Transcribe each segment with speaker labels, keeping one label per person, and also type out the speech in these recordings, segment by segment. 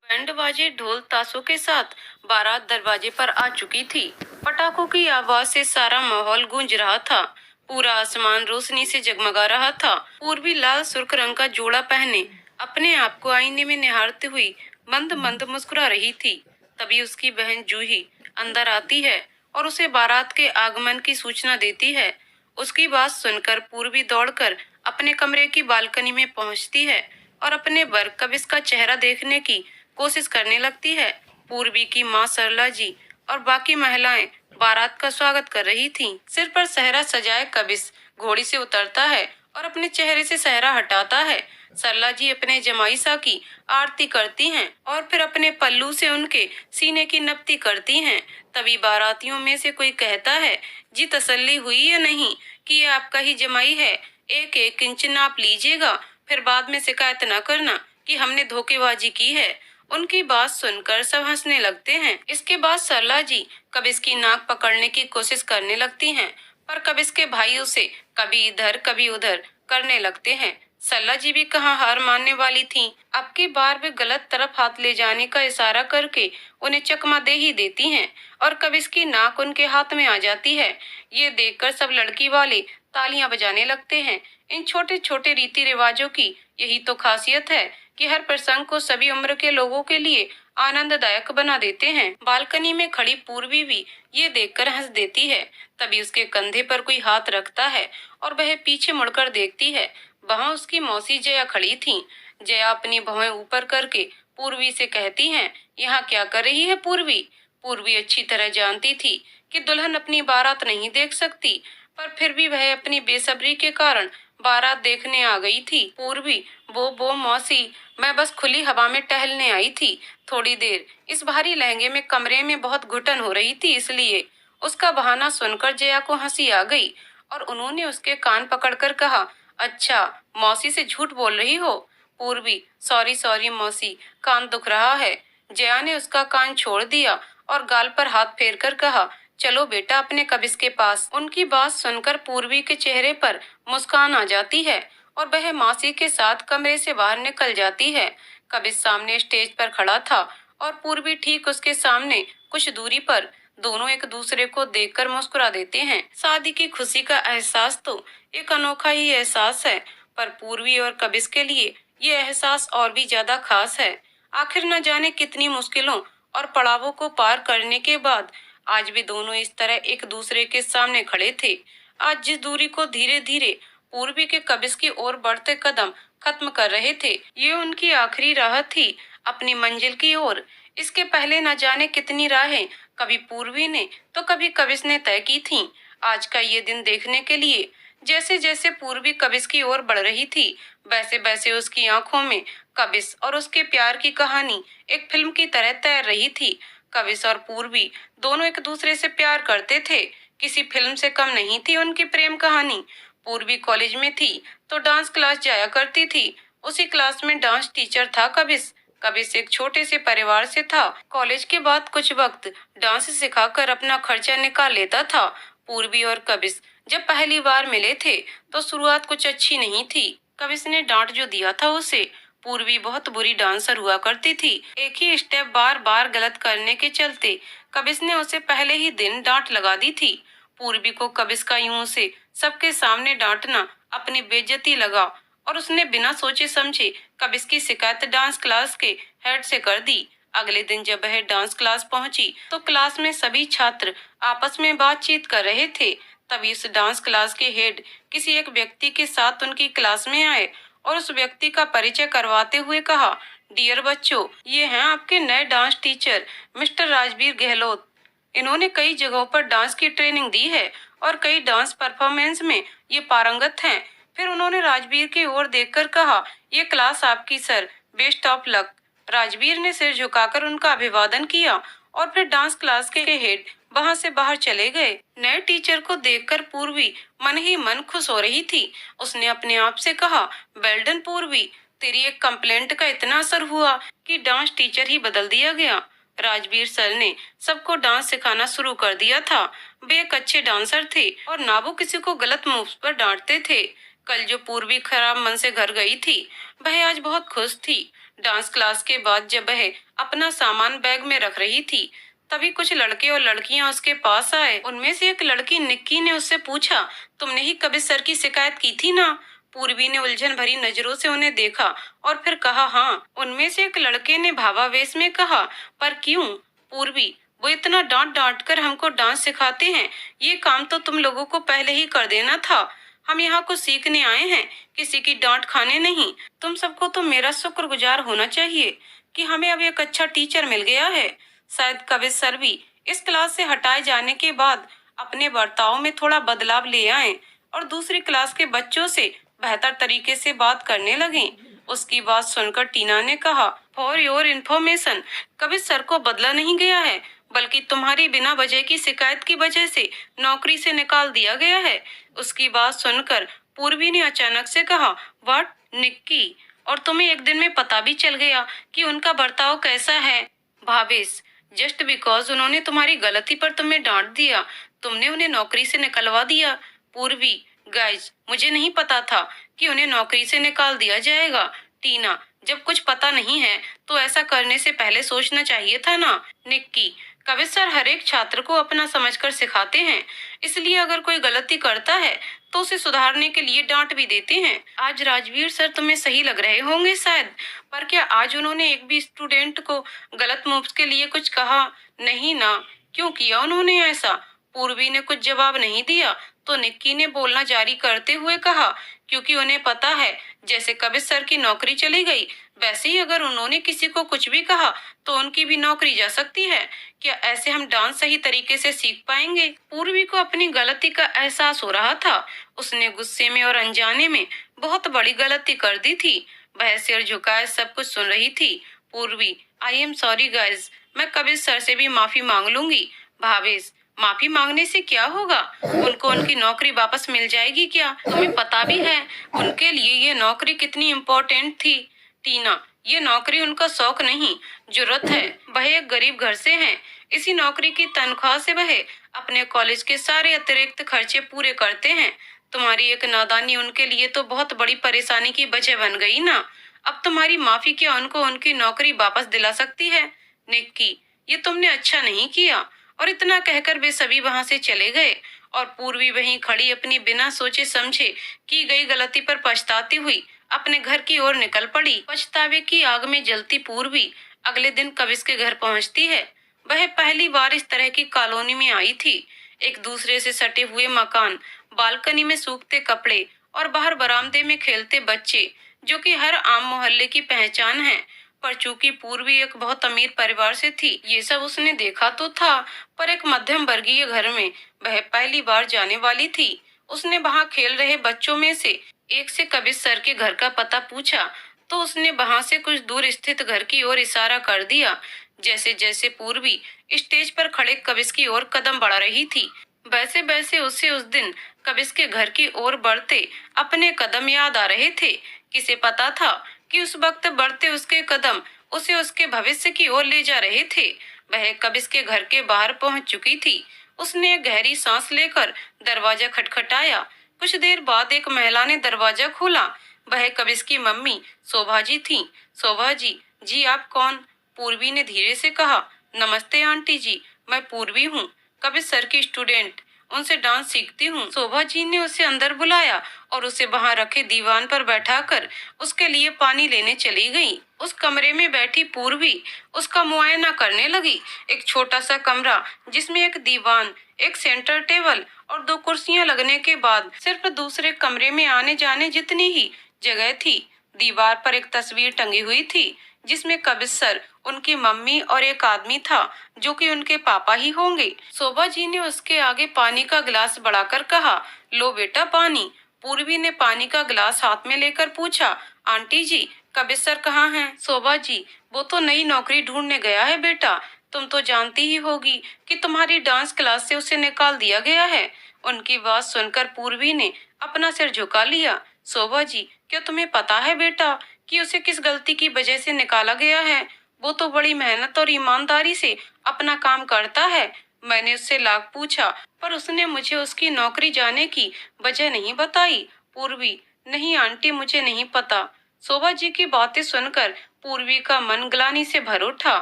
Speaker 1: Band बाजे ढोल ताशों के साथ बारात दरवाजे पर आ चुकी थी। पटाखों की आवाज से सारा माहौल गूंज रहा था। पूरा आसमान रोशनी से जगमगा रहा था। पूर्वी लाल सुर्ख रंग का जोड़ा पहने अपने आप को आईने में निहारती हुई मंद मंद मुस्कुरा रही थी। तभी उसकी बहन जूही अंदर आती है और उसे बारात के आगमन की सूचना देती है। उसकी बात सुनकर पूर्वी दौड़कर अपने कमरे की बालकनी में पहुंचती है और अपने वर कबिस का चेहरा देखने की कोशिश करने लगती है। पूर्वी की माँ सरला जी और बाकी महिलाएं बारात का स्वागत कर रही थीं। सिर पर सहरा सजाए कबिस घोड़ी से उतरता है और अपने चेहरे से सहरा हटाता है। सरला जी अपने जमाई सा की आरती करती हैं और फिर अपने पल्लू से उनके सीने की नपती करती हैं। तभी बारातियों में से कोई कहता है, जी तसल्ली हुई या नहीं कि ये आपका ही जमाई है। एक एक इंच नाप लीजिएगा, फिर बाद में शिकायत न करना कि हमने धोखेबाजी की है। उनकी बात सुनकर सब हंसने लगते हैं। इसके बाद सरला जी कबिस की नाक पकड़ने की कोशिश करने लगती हैं, पर कबिस के भाई उसे कभी इधर कभी उधर करने लगते हैं। सरला जी भी कहाँ हार मानने वाली थीं। अब की बार वे गलत तरफ हाथ ले जाने का इशारा करके उन्हें चकमा दे ही देती हैं और कबिस की नाक उनके हाथ में आ जाती है। ये देखकर सब लड़की वाले तालियां बजाने लगते हैं। इन छोटे छोटे रीति रिवाजों की यही तो खासियत है कि हर प्रसंग को सभी उम्र के लोगों के लिए आनंददायक बना देते हैं। बालकनी में खड़ी पूर्वी भी ये देखकर हंस देती है। तभी उसके कंधे पर कोई हाथ रखता है और वह पीछे मुड़कर देखती है। वहाँ उसकी मौसी जया खड़ी थी। जया अपनी भौहें ऊपर करके पूर्वी से कहती हैं, यहाँ क्या कर रही है पूर्वी? पूर्वी अच्छी तरह जानती थी कि दुल्हन अपनी बारात नहीं देख सकती, पर फिर भी वह अपनी बेसब्री के कारण बारात देखने आ गई थी। पूर्वी, वो मौसी, मैं बस खुली हवा में टहलने आई थी थोड़ी देर। इस भारी लहंगे में कमरे में बहुत घुटन हो रही थी, इसलिए। उसका बहाना सुनकर जया को हंसी आ गई और उन्होंने उसके कान पकड़कर कहा, अच्छा, मौसी से झूठ बोल रही हो? पूर्वी, सॉरी सॉरी मौसी, कान दुख रहा है। जया ने उसका कान छोड़ दिया और गाल पर हाथ फेर कर कहा, चलो बेटा अपने कबिस के पास। उनकी बात सुनकर पूर्वी के चेहरे पर मुस्कान आ जाती है और वह मौसी के साथ कमरे से बाहर निकल जाती है। कबिस सामने स्टेज पर खड़ा था और पूर्वी ठीक उसके सामने कुछ दूरी पर। दोनों एक दूसरे को देखकर मुस्कुरा देते हैं। शादी की खुशी का एहसास तो एक अनोखा ही एहसास है, पर पूर्वी और कबिस के लिए ये एहसास और भी ज्यादा खास है। आखिर न जाने कितनी मुश्किलों और पड़ावों को पार करने के बाद आज भी दोनों इस तरह एक दूसरे के सामने खड़े थे। आज जिस दूरी को धीरे धीरे पूर्वी के कबिस की ओर बढ़ते कदम खत्म कर रहे थे, ये उनकी आखिरी राह थी अपनी मंजिल की ओर। इसके पहले न जाने कितनी राहें कभी पूर्वी ने तो कभी कबिस ने तय की थीं, आज का ये दिन देखने के लिए। जैसे जैसे पूर्वी कबिस की ओर बढ़ रही थी, वैसे वैसे उसकी आंखों में कबिस और उसके प्यार की कहानी एक फिल्म की तरह तैर रही थी। कबिस और पूर्वी दोनों एक दूसरे से प्यार करते थे। किसी फिल्म से कम नहीं थी उनकी प्रेम कहानी। पूर्वी कॉलेज में थी तो डांस क्लास जाया करती थी। उसी क्लास में डांस टीचर था कबिस। कबिस एक छोटे से परिवार से था। कॉलेज के बाद कुछ वक्त डांस सिखाकर अपना खर्चा निकाल लेता था। पूर्वी और कबिस जब पहली बार मिले थे तो शुरुआत कुछ अच्छी नहीं थी। कबिस ने डांट जो दिया था उसे। पूर्वी बहुत बुरी डांसर हुआ करती थी। एक ही स्टेप बार बार गलत करने के चलते कबिस ने उसे पहले ही दिन डांट लगा दी थी। पूर्वी को कबिस का यूं से सबके सामने डांटना अपनी बेइज्जती लगा और उसने बिना सोचे समझे कबिस की शिकायत डांस क्लास के हेड से कर दी। अगले दिन जब वह डांस क्लास पहुंची तो क्लास में सभी छात्र आपस में बातचीत कर रहे थे। तभी उस डांस क्लास के हेड किसी एक व्यक्ति के साथ उनकी क्लास में आए और उस व्यक्ति का परिचय करवाते हुए कहा, डियर बच्चों, ये हैं आपके नए dance teacher mister Rajveer Gehlot. इन्होंने कई जगहों पर डांस की ट्रेनिंग दी है और कई डांस परफॉर्मेंस में ये पारंगत हैं। फिर उन्होंने राजवीर की ओर देखकर कहा, ये क्लास आपकी sir, best of luck. Rajveer ने सिर झुकाकर उनका अभिवादन किया और फिर डांस क्लास के हेड वहां से बाहर चले गए। नए टीचर को देखकर पूर्वी मन ही मन खुश हो रही थी। उसने अपने आप से कहा, वेल डन पूर्वी, तेरी एक कंप्लेंट का इतना असर हुआ कि डांस टीचर ही बदल दिया गया। राजवीर सर ने सबको डांस सिखाना शुरू कर दिया था। वे एक अच्छे डांसर थे और ना वो किसी को गलत मूव्स पर डांटते थे। कल जो पूर्वी खराब मन से घर गई थी, वह आज बहुत खुश थी। डांस क्लास के बाद जब वह अपना सामान बैग में रख रही थी, तभी कुछ लड़के और लड़कियां उसके पास आए। उनमें से एक लड़की निक्की ने उससे पूछा, तुमने ही कभी सर की शिकायत की थी ना? पूर्वी ने उलझन भरी नजरों से उन्हें देखा और फिर कहा, हाँ। उनमें से एक लड़के ने भावावेश में कहा, पर क्यों? पूर्वी, वो इतना डांट डांट कर हमको डांस सिखाते हैं, ये काम तो तुम लोगों को पहले ही कर देना था। हम यहाँ कुछ सीखने आए हैं, किसी की डांट खाने नहीं। तुम सबको तो मेरा शुक्रगुजार होना चाहिए कि हमें अब एक अच्छा टीचर मिल गया है। शायद कविश सर भी इस क्लास से हटाए जाने के बाद अपने बर्ताव में थोड़ा बदलाव ले आए और दूसरी क्लास के बच्चों से बेहतर तरीके से बात करने लगे। उसकी बात सुनकर टीना ने कहा, for your information, Kavish sir को बदला नहीं गया है, बल्कि तुम्हारी बिना वजह की शिकायत की वजह से नौकरी से निकाल दिया गया है। उसकी बात सुनकर पूर्वी ने अचानक से कहा, व्हाट निक्की, और तुम्हें एक दिन में पता भी चल गया कि उनका बर्ताव कैसा है? भावेश, जस्ट बिकॉज उन्होंने तुम्हारी गलती पर तुम्हें डांट दिया, तुमने उन्हें नौकरी से निकलवा दिया। पूर्वी, गाइज, मुझे नहीं पता था कि उन्हें नौकरी से निकाल दिया जाएगा। टीना, जब कुछ पता नहीं है तो ऐसा करने से पहले सोचना चाहिए था ना। निक्की, कविश सर हर एक छात्र को अपना समझकर सिखाते हैं, इसलिए अगर कोई गलती करता है तो उसे सुधारने के लिए डांट भी देते हैं। आज राजवीर सर तुम्हें सही लग रहे होंगे शायद, पर क्या आज उन्होंने एक भी स्टूडेंट को गलत मूव्स के लिए कुछ कहा? नहीं ना। क्यों किया उन्होंने ऐसा? पूर्वी ने कुछ जवाब नहीं दिया तो निक्की ने बोलना जारी करते हुए कहा, क्योंकि उन्हें पता है जैसे कविश सर की नौकरी चली गई, वैसे ही अगर उन्होंने किसी को कुछ भी कहा तो उनकी भी नौकरी जा सकती है। क्या ऐसे हम डांस सही तरीके से सीख पाएंगे? पूर्वी को अपनी गलती का एहसास हो रहा था। उसने गुस्से में और अनजाने में बहुत बड़ी गलती कर दी थी। वह सिर झुकाए सब कुछ सुन रही थी। पूर्वी, आई एम सॉरी गाइज, मैं कविश सर से भी माफी मांग लूंगी। भावेश, माफी मांगने से क्या होगा? उनको उनकी नौकरी वापस मिल जाएगी क्या? तुम्हें पता भी है उनके लिए ये नौकरी कितनी इम्पोर्टेंट थी। टीना, ये नौकरी उनका शौक नहीं, जरूरत है। वह एक गरीब घर से हैं। इसी नौकरी की तनख्वाह से वह अपने कॉलेज के सारे अतिरिक्त खर्चे पूरे करते हैं। तुम्हारी एक नादानी उनके लिए तो बहुत बड़ी परेशानी की वजह बन गई ना। अब तुम्हारी माफी क्या उनको उनकी नौकरी वापस दिला सकती है? निक्की, ये तुमने अच्छा नहीं किया। और इतना कहकर वे सभी वहां से चले गए और पूर्वी वहीं खड़ी अपनी बिना सोचे समझे की गई गलती पर पछताती हुई अपने घर की ओर निकल पड़ी। पछतावे की आग में जलती पूर्वी अगले दिन कविश के घर पहुंचती है। वह पहली बार इस तरह की कॉलोनी में आई थी। एक दूसरे से सटे हुए मकान, बालकनी में सूखते कपड़े और बाहर बरामदे में खेलते बच्चे, जो कि हर आम मोहल्ले की पहचान है। पर चूंकि पूर्वी एक बहुत अमीर परिवार से थी, ये सब उसने देखा तो था, पर एक मध्यम वर्गीय घर में वह पहली बार जाने वाली थी। उसने वहां खेल रहे बच्चों में से एक से कविश सर के घर का पता पूछा तो उसने वहां से कुछ दूर स्थित घर की ओर इशारा कर दिया। जैसे जैसे पूर्वी स्टेज पर खड़े कविश की ओर कदम बढ़ा रही थी, वैसे वैसे उसे उस दिन कविश के घर की ओर बढ़ते अपने कदम याद आ रहे थे। किसे पता था कि उस वक्त बढ़ते उसके कदम उसे उसके भविष्य की ओर ले जा रहे थे। वह कविश के घर के बाहर पहुंच चुकी थी। उसने एक गहरी सांस लेकर दरवाजा खटखटाया। कुछ देर बाद एक महिला ने दरवाजा खोला। वह कविश की मम्मी शोभा जी थी। शोभा जी, जी आप कौन? पूर्वी ने धीरे से कहा। नमस्ते आंटी जी, मैं पूर्वी हूँ, कविश सर की स्टूडेंट, उनसे डांस सीखती हूँ। शोभा जी ने उसे अंदर बुलाया और उसे वहां रखे दीवान पर बैठाकर उसके लिए पानी लेने चली गई। उस कमरे में बैठी पूर्वी उसका मुआयना करने लगी। एक छोटा सा कमरा जिसमें एक दीवान, एक सेंटर टेबल और दो कुर्सियां लगने के बाद सिर्फ दूसरे कमरे में आने जाने जितनी ही जगह थी। दीवार पर एक तस्वीर टंगी हुई थी जिसमें कविश सर, उनकी मम्मी और एक आदमी था जो कि उनके पापा ही होंगे। शोभा जी ने उसके आगे पानी का गिलास बढ़ाकर कहा, लो बेटा पानी। पूर्वी ने पानी का गिलास हाथ में लेकर पूछा, आंटी जी कविश सर कहाँ हैं? शोभा जी, वो तो नई नौकरी ढूंढने गया है बेटा, तुम तो जानती ही होगी कि तुम्हारी डांस क्लास से उसे निकाल दिया गया है। उनकी बात सुनकर पूर्वी ने अपना सिर झुका लिया। शोभा जी, क्या तुम्हें पता है बेटा कि उसे किस गलती की वजह से निकाला गया है? वो तो बड़ी मेहनत और ईमानदारी से अपना काम करता है। मैंने उससे लाख पूछा पर उसने मुझे उसकी नौकरी जाने की वजह नहीं बताई। पूर्वी, नहीं आंटी, मुझे नहीं पता। शोभा जी की बातें सुनकर पूर्वी का मन ग्लानि से भर उठा।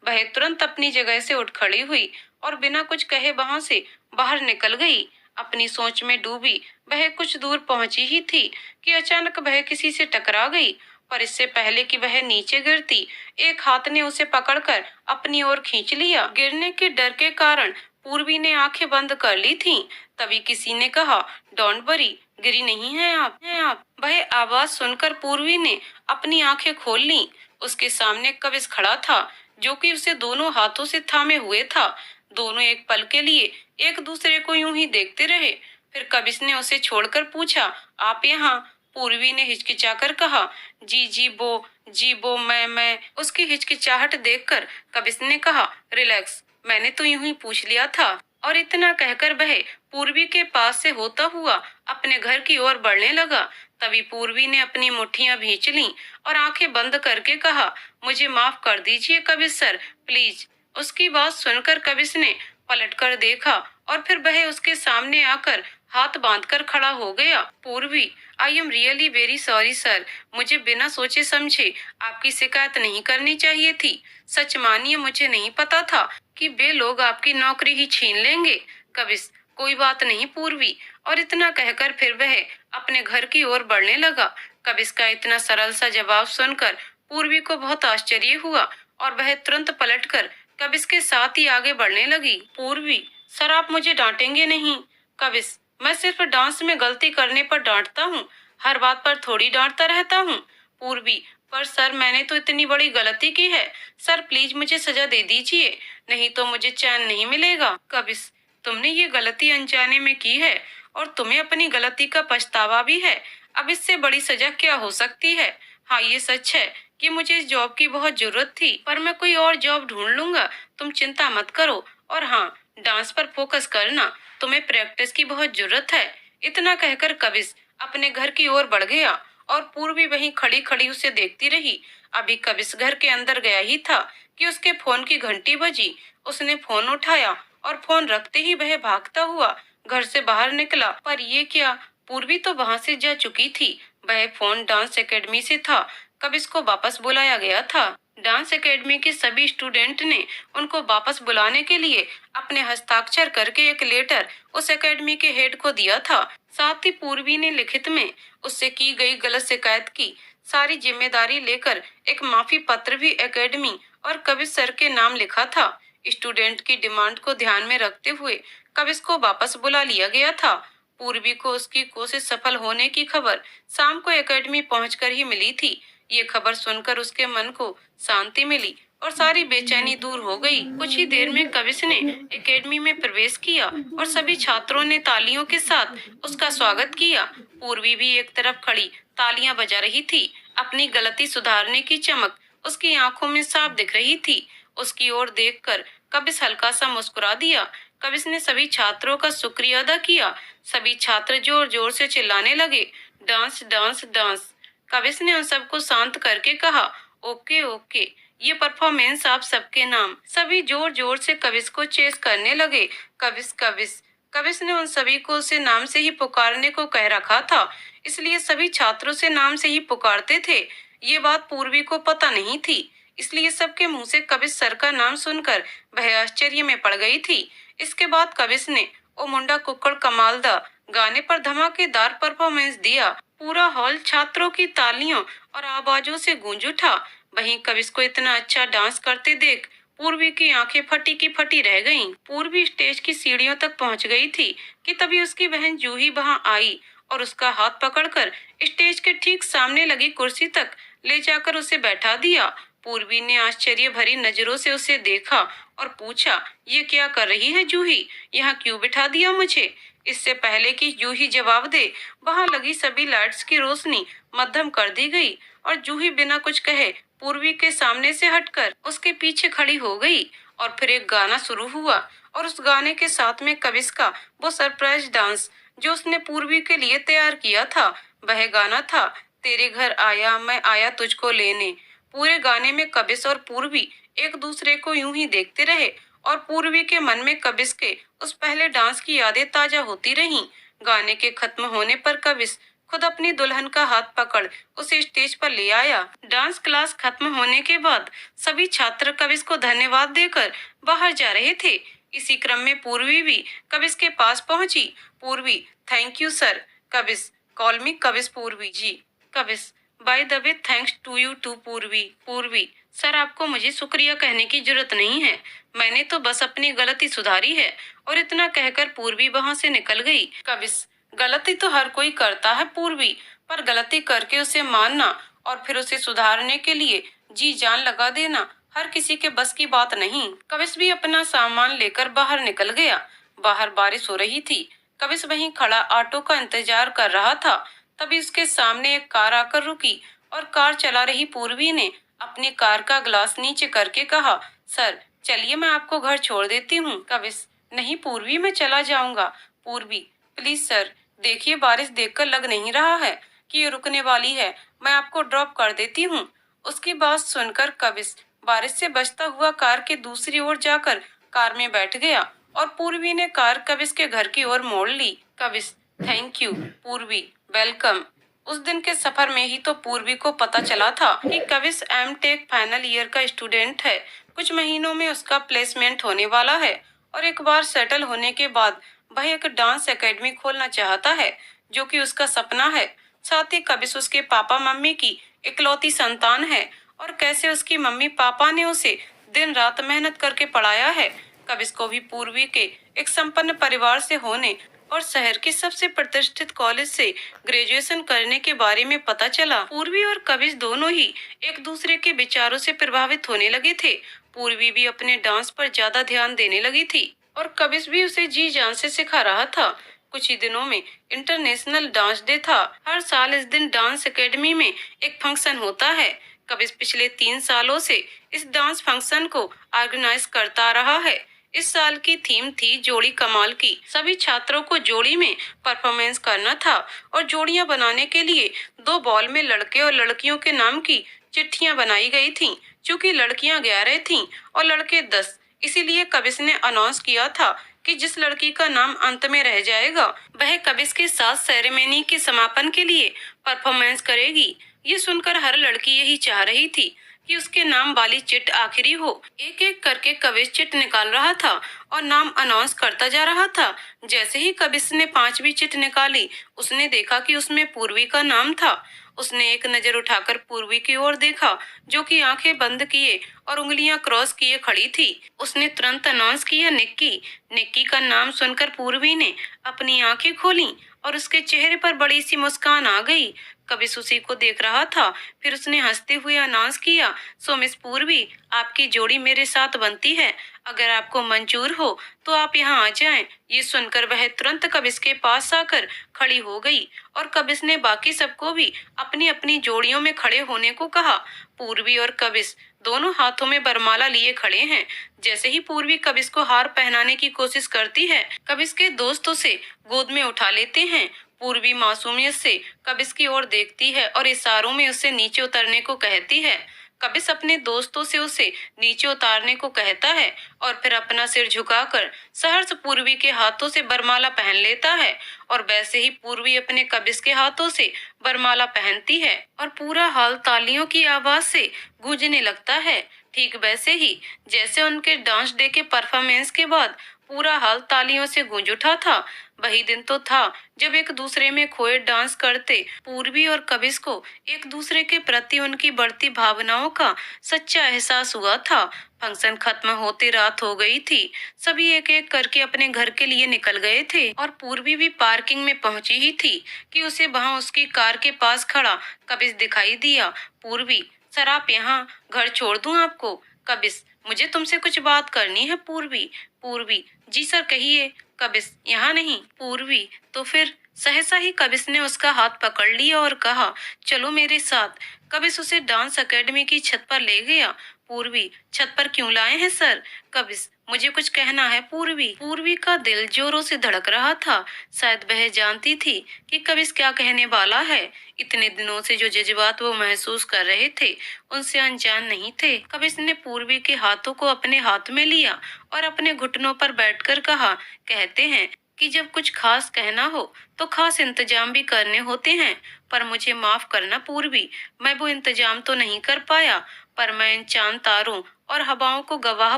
Speaker 1: वह तुरंत अपनी जगह से उठ खड़ी हुई और बिना कुछ कहे वहां से बाहर निकल गई। अपनी सोच में डूबी वह कुछ दूर पहुंची ही थी कि अचानक वह किसी से टकरा गई। पर इससे पहले कि वह नीचे गिरती, एक हाथ ने उसे पकड़कर अपनी ओर खींच लिया। गिरने के डर के कारण पूर्वी ने आंखें बंद कर ली थीं। तभी किसी ने कहा, डोंट वरी, गिरी नहीं है आप। वह आवाज सुनकर पूर्वी ने अपनी आंखें खोल लीं। उसके सामने कविश खड़ा था, जो कि उसे दोनों हाथों से थामे हुए था। दोनों एक पल के लिए एक दूसरे को यूं ही देखते रहे। फिर कविश ने उसे छोड़कर पूछा, आप यहाँ? पूर्वी ने हिचकिचाकर कहा, जी वो मैं। उसकी हिचकिचाहट देखकर कविश ने कहा, रिलैक्स, मैंने तो यूं ही पूछ लिया था। और इतना कहकर वह पूर्वी के पास से होता हुआ अपने घर की ओर बढ़ने लगा। तभी पूर्वी ने अपनी मुट्ठियां भींच लीं और आंखें बंद करके कहा, मुझे माफ कर दीजिए कविश सर, प्लीज। उसकी बात सुनकर कविश ने पलट कर देखा और फिर वह उसके सामने आकर हाथ बांधकर खड़ा हो गया। पूर्वी, I am really very sorry sir, मुझे बिना सोचे समझे आपकी शिकायत नहीं करनी चाहिए थी। सच मानिए, मुझे नहीं पता था कि वे लोग आपकी नौकरी ही छीन लेंगे। कविश, कोई बात नहीं पूर्वी। और इतना कहकर फिर वह अपने घर की ओर बढ़ने लगा। कविश का इतना सरल सा जवाब सुनकर पूर्वी को बहुत आश्चर्य हुआ और वह तुरंत पलटकर कविश के साथ ही आगे बढ़ने लगी। पूर्वी, सर आप मुझे डांटेंगे नहीं? कविश, मैं सिर्फ डांस में गलती करने पर डांटता हूँ, हर बात पर थोड़ी डांटता रहता हूँ। पूर्वी, पर सर मैंने तो इतनी बड़ी गलती की है, सर प्लीज मुझे सजा दे दीजिए, नहीं तो मुझे चैन नहीं मिलेगा। कविश, तुमने ये गलती अनजाने में की है और तुम्हें अपनी गलती का पछतावा भी है। अब इससे बड़ी सजा क्या हो सकती है? हाँ, ये सच है कि मुझे इस जॉब की बहुत जरूरत थी, पर मैं कोई और जॉब ढूंढ लूंगा, तुम चिंता मत करो। और हाँ, डांस पर फोकस करना, तुम्हें प्रैक्टिस की बहुत जरूरत है। इतना कहकर कविश अपने घर की ओर बढ़ गया और पूर्वी वहीं खड़ी खड़ी उसे देखती रही। अभी कविश घर के अंदर गया ही था कि उसके फोन की घंटी बजी। उसने फोन उठाया और फोन रखते ही वह भागता हुआ घर से बाहर निकला। पर ये क्या, पूर्वी तो वहां से जा चुकी थी। वह फोन डांस एकेडमी से था। कविश को वापस बुलाया गया था। डांस एकेडमी के सभी स्टूडेंट ने उनको वापस बुलाने के लिए अपने हस्ताक्षर करके एक लेटर उस एकेडमी के हेड को दिया था। साथ ही पूर्वी ने लिखित में उससे की गई गलत शिकायत की सारी जिम्मेदारी लेकर एक माफी पत्र भी एकेडमी और कविश सर के नाम लिखा था। स्टूडेंट की डिमांड को ध्यान में रखते हुए कविश को वापस बुला लिया गया था। पूर्वी को उसकी कोशिश सफल होने की खबर शाम को एकेडमी पहुंचकर ही मिली थी। ये खबर सुनकर उसके मन को शांति मिली और सारी बेचैनी दूर हो गई। कुछ ही देर में कविश ने एकेडमी में प्रवेश किया और सभी छात्रों ने तालियों के साथ उसका स्वागत किया। पूर्वी भी एक तरफ खड़ी तालियां बजा रही थी। अपनी गलती सुधारने की चमक उसकी आंखों में साफ दिख रही थी। उसकी ओर देखकर कविश हल्का सा मुस्कुरा दिया। कविश ने सभी छात्रों का शुक्रिया अदा किया। सभी छात्र जोर जोर से चिल्लाने लगे, डांस डांस डांस। कविश ने उन सबको शांत करके कहा, ओके ओके, ये परफॉर्मेंस आप सबके नाम। सभी जोर जोर से कविश को चेस करने लगे। कविश कविश। कविश ने उन सभी को उसे नाम से ही पुकारने को कह रखा था, इसलिए सभी छात्रों से नाम से ही पुकारते थे। ये बात पूर्वी को पता नहीं थी, इसलिए सबके मुंह से कविश सर का नाम सुनकर वह आश्चर्य में पड़ गई थी। इसके बाद कविश ने ओ मुंडा कुक्कड़ कमालदा गाने पर धमाकेदार परफॉर्मेंस दिया। पूरा हॉल छात्रों की तालियों और आवाजों से गूंज उठा। वहीं कविश को इतना अच्छा डांस करते देख पूर्वी की आंखें फटी की फटी रह गईं। पूर्वी स्टेज की सीढ़ियों तक पहुंच गई थी कि तभी उसकी बहन जूही वहां आई और उसका हाथ पकड़कर स्टेज के ठीक सामने लगी कुर्सी तक ले जाकर उसे बैठा दिया। पूर्वी ने आश्चर्य भरी नजरों से उसे देखा और पूछा, ये क्या कर रही है जूही, यहाँ क्यों बिठा दिया मुझे? इससे पहले कि जूही जवाब दे, वहां लगी सभी लाइट्स की रोशनी मध्यम कर दी गई और जूही बिना कुछ कहे पूर्वी के सामने से हटकर उसके पीछे खड़ी हो गई। और फिर एक गाना शुरू हुआ और उस गाने के साथ में कविश का वो सरप्राइज डांस जो उसने पूर्वी के लिए तैयार किया था। वह गाना था, तेरे घर आया मैं आया तुझको लेने। पूरे गाने में कविश और पूर्वी एक दूसरे को यूं ही देखते रहे और पूर्वी के मन में कविश के उस पहले डांस की यादें ताजा होती रहीं। गाने के खत्म होने पर कविश खुद अपनी दुल्हन का हाथ पकड़ उसे स्टेज पर ले आया। डांस क्लास खत्म होने के बाद सभी छात्र कविश को धन्यवाद देकर बाहर जा रहे थे। इसी क्रम में पूर्वी भी कविश के पास पहुंची। Purvi, thank you sir. Kavish, call me Kavish Purvi ji. Kavish, by the way thanks to you too Purvi. Purvi, sir आपको मुझे शुक्रिया कहने की जरूरत नहीं है, मैंने तो बस अपनी गलती सुधारी है। और इतना कहकर पूर्वी वहां से निकल गई। कविश, गलती तो हर कोई करता है पूर्वी, पर गलती करके उसे मानना और फिर उसे सुधारने के लिए जी जान लगा देना हर किसी के बस की बात नहीं। कविश भी अपना सामान लेकर बाहर निकल गया। बाहर बारिश हो रही थी। कविश वहीं खड़ा ऑटो का इंतजार कर रहा था। तभी उसके सामने एक कार आकर रुकी और कार चला रही पूर्वी ने अपनी कार का ग्लास नीचे करके कहा, सर चलिए मैं आपको घर छोड़ देती हूँ। कविश, नहीं पूर्वी, मैं चला जाऊंगा। पूर्वी, प्लीज सर, देखिए बारिश देखकर लग नहीं रहा है कि ये रुकने वाली है, मैं आपको ड्रॉप कर देती हूँ। उसकी बात सुनकर कविश बारिश से बचता हुआ कार के दूसरी ओर जाकर कार में बैठ गया और पूर्वी ने कार कविश के घर की ओर मोड़ ली। कविश, थैंक यू पूर्वी, वेलकम। उस दिन के सफर में ही तो पूर्वी को पता चला था कि कविश एमटेक फाइनल ईयर का स्टूडेंट है। कुछ महीनों में उसका प्लेसमेंट होने वाला है और एक बार सेटल होने के बाद वह एक डांस एकेडमी खोलना चाहता है, जो कि उसका सपना है। साथ ही कविश उसके पापा मम्मी की इकलौती संतान है और कैसे उसकी मम्मी पापा ने उसे दिन रात मेहनत करके पढ़ाया है। कविश को भी पूर्वी के एक संपन्न परिवार से होने और शहर के सबसे प्रतिष्ठित कॉलेज से ग्रेजुएशन करने के बारे में पता चला। पूर्वी और कविश दोनों ही एक दूसरे के विचारों से प्रभावित होने लगे थे। पूर्वी भी अपने डांस पर ज्यादा ध्यान देने लगी थी और कविश भी उसे जी जान से सिखा रहा था। कुछ ही दिनों में इंटरनेशनल डांस डे था। हर साल इस दिन डांस एकेडमी में एक फंक्शन होता है। कविश पिछले 3 सालों से इस डांस फंक्शन को ऑर्गेनाइज करता रहा है। इस साल की थीम थी जोड़ी कमाल की। सभी छात्रों को जोड़ी में परफॉर्मेंस करना था और जोड़ियां बनाने के लिए 2 बॉल में लड़के और लड़कियों के नाम की चिट्ठियां बनाई गई थीं। चूंकि लड़कियां 11 थीं और लड़के 10, इसीलिए कविश ने अनाउंस किया था कि जिस लड़की का नाम अंत में रह जाएगा वह कविश के साथ सेरेमनी के समापन के लिए परफॉर्मेंस करेगी। ये सुनकर हर लड़की यही चाह रही थी कि उसके नाम वाली चिट आखिरी हो। एक एक करके कविश चिट निकाल रहा था और नाम अनाउंस करता जा रहा था। जैसे ही कविश ने 5वीं चिट निकाली, उसने देखा कि उसमें पूर्वी का नाम था। उसने एक नजर उठाकर पूर्वी की ओर देखा, जो कि आंखें बंद किए और उंगलियां क्रॉस किए खड़ी थी। उसने तुरंत अनाउंस किया, निक्की। निक्की का नाम सुनकर पूर्वी ने अपनी आंखें खोली और उसके चेहरे पर बड़ी सी मुस्कान आ गई। कविश उसी को देख रहा था। फिर उसने हंसते हुए अनाउंस किया, सो मिस पूर्वी, आपकी जोड़ी मेरे साथ बनती है। अगर आपको मंजूर हो तो आप यहाँ आ जाएं। ये सुनकर वह तुरंत कविश के पास आकर खड़ी हो गई और कविश ने बाकी सबको भी अपनी अपनी जोड़ियों में खड़े होने को कहा। पूर्वी और कविश दोनों हाथों में बरमाला लिए खड़े हैं। जैसे ही पूर्वी कविश को हार पहनाने की कोशिश करती है, कविश के दोस्त उसे गोद में उठा लेते हैं। पूर्वी मासूमियत से कविश की ओर देखती है और इशारों में उसे नीचे उतरने को कहती है। कविश अपने दोस्तों से उसे नीचे उतारने को कहता है और फिर अपना सिर झुकाकर सहर्ष पूर्वी के हाथों से बरमाला पहन लेता है और वैसे ही पूर्वी अपने कविश के हाथों से बरमाला पहनती है और पूरा हॉल तालियों की आवाज से गूंजने लगता है। ठीक वैसे ही जैसे उनके डांस डे के परफॉर्मेंस के बाद पूरा हॉल तालियों से गूंज उठा था। वही दिन तो था जब एक दूसरे में खोए डांस करते पूर्वी और कविश को एक दूसरे के प्रति उनकी बढ़ती भावनाओं का सच्चा एहसास हुआ था। फंक्शन खत्म होते रात हो गई थी। सभी एक एक करके अपने घर के लिए निकल गए थे और पूर्वी भी पार्किंग में पहुंची ही थी कि उसे वहां उसकी कार के पास खड़ा कविश दिखाई दिया। पूर्वी, सर आप यहाँ घर छोड़ दूं आपको? कविश, मुझे तुमसे कुछ बात करनी है। पूर्वी, पूर्वी, जी सर कहिए। कविश, यहाँ नहीं। पूर्वी, तो फिर? सहसा ही कविश ने उसका हाथ पकड़ लिया और कहा, चलो मेरे साथ। कविश उसे डांस एकेडमी की छत पर ले गया। पूर्वी, छत पर क्यों लाए हैं सर? कविश, मुझे कुछ कहना है। पूर्वी, पूर्वी का दिल जोरों से धड़क रहा था। शायद वह जानती थी कि कविश क्या कहने वाला है। इतने दिनों से जो जज्बात वो महसूस कर रहे थे उनसे अनजान नहीं थे। कविश ने पूर्वी के हाथों को अपने हाथ में लिया और अपने घुटनों पर बैठकर कहा, कहते हैं कि जब कुछ खास कहना हो तो खास इंतजाम भी करने होते हैं। पर मुझे माफ करना पूर्वी, मैं वो इंतजाम तो नहीं कर पाया। पर मैं इन चांद तारों और हवाओं को गवाह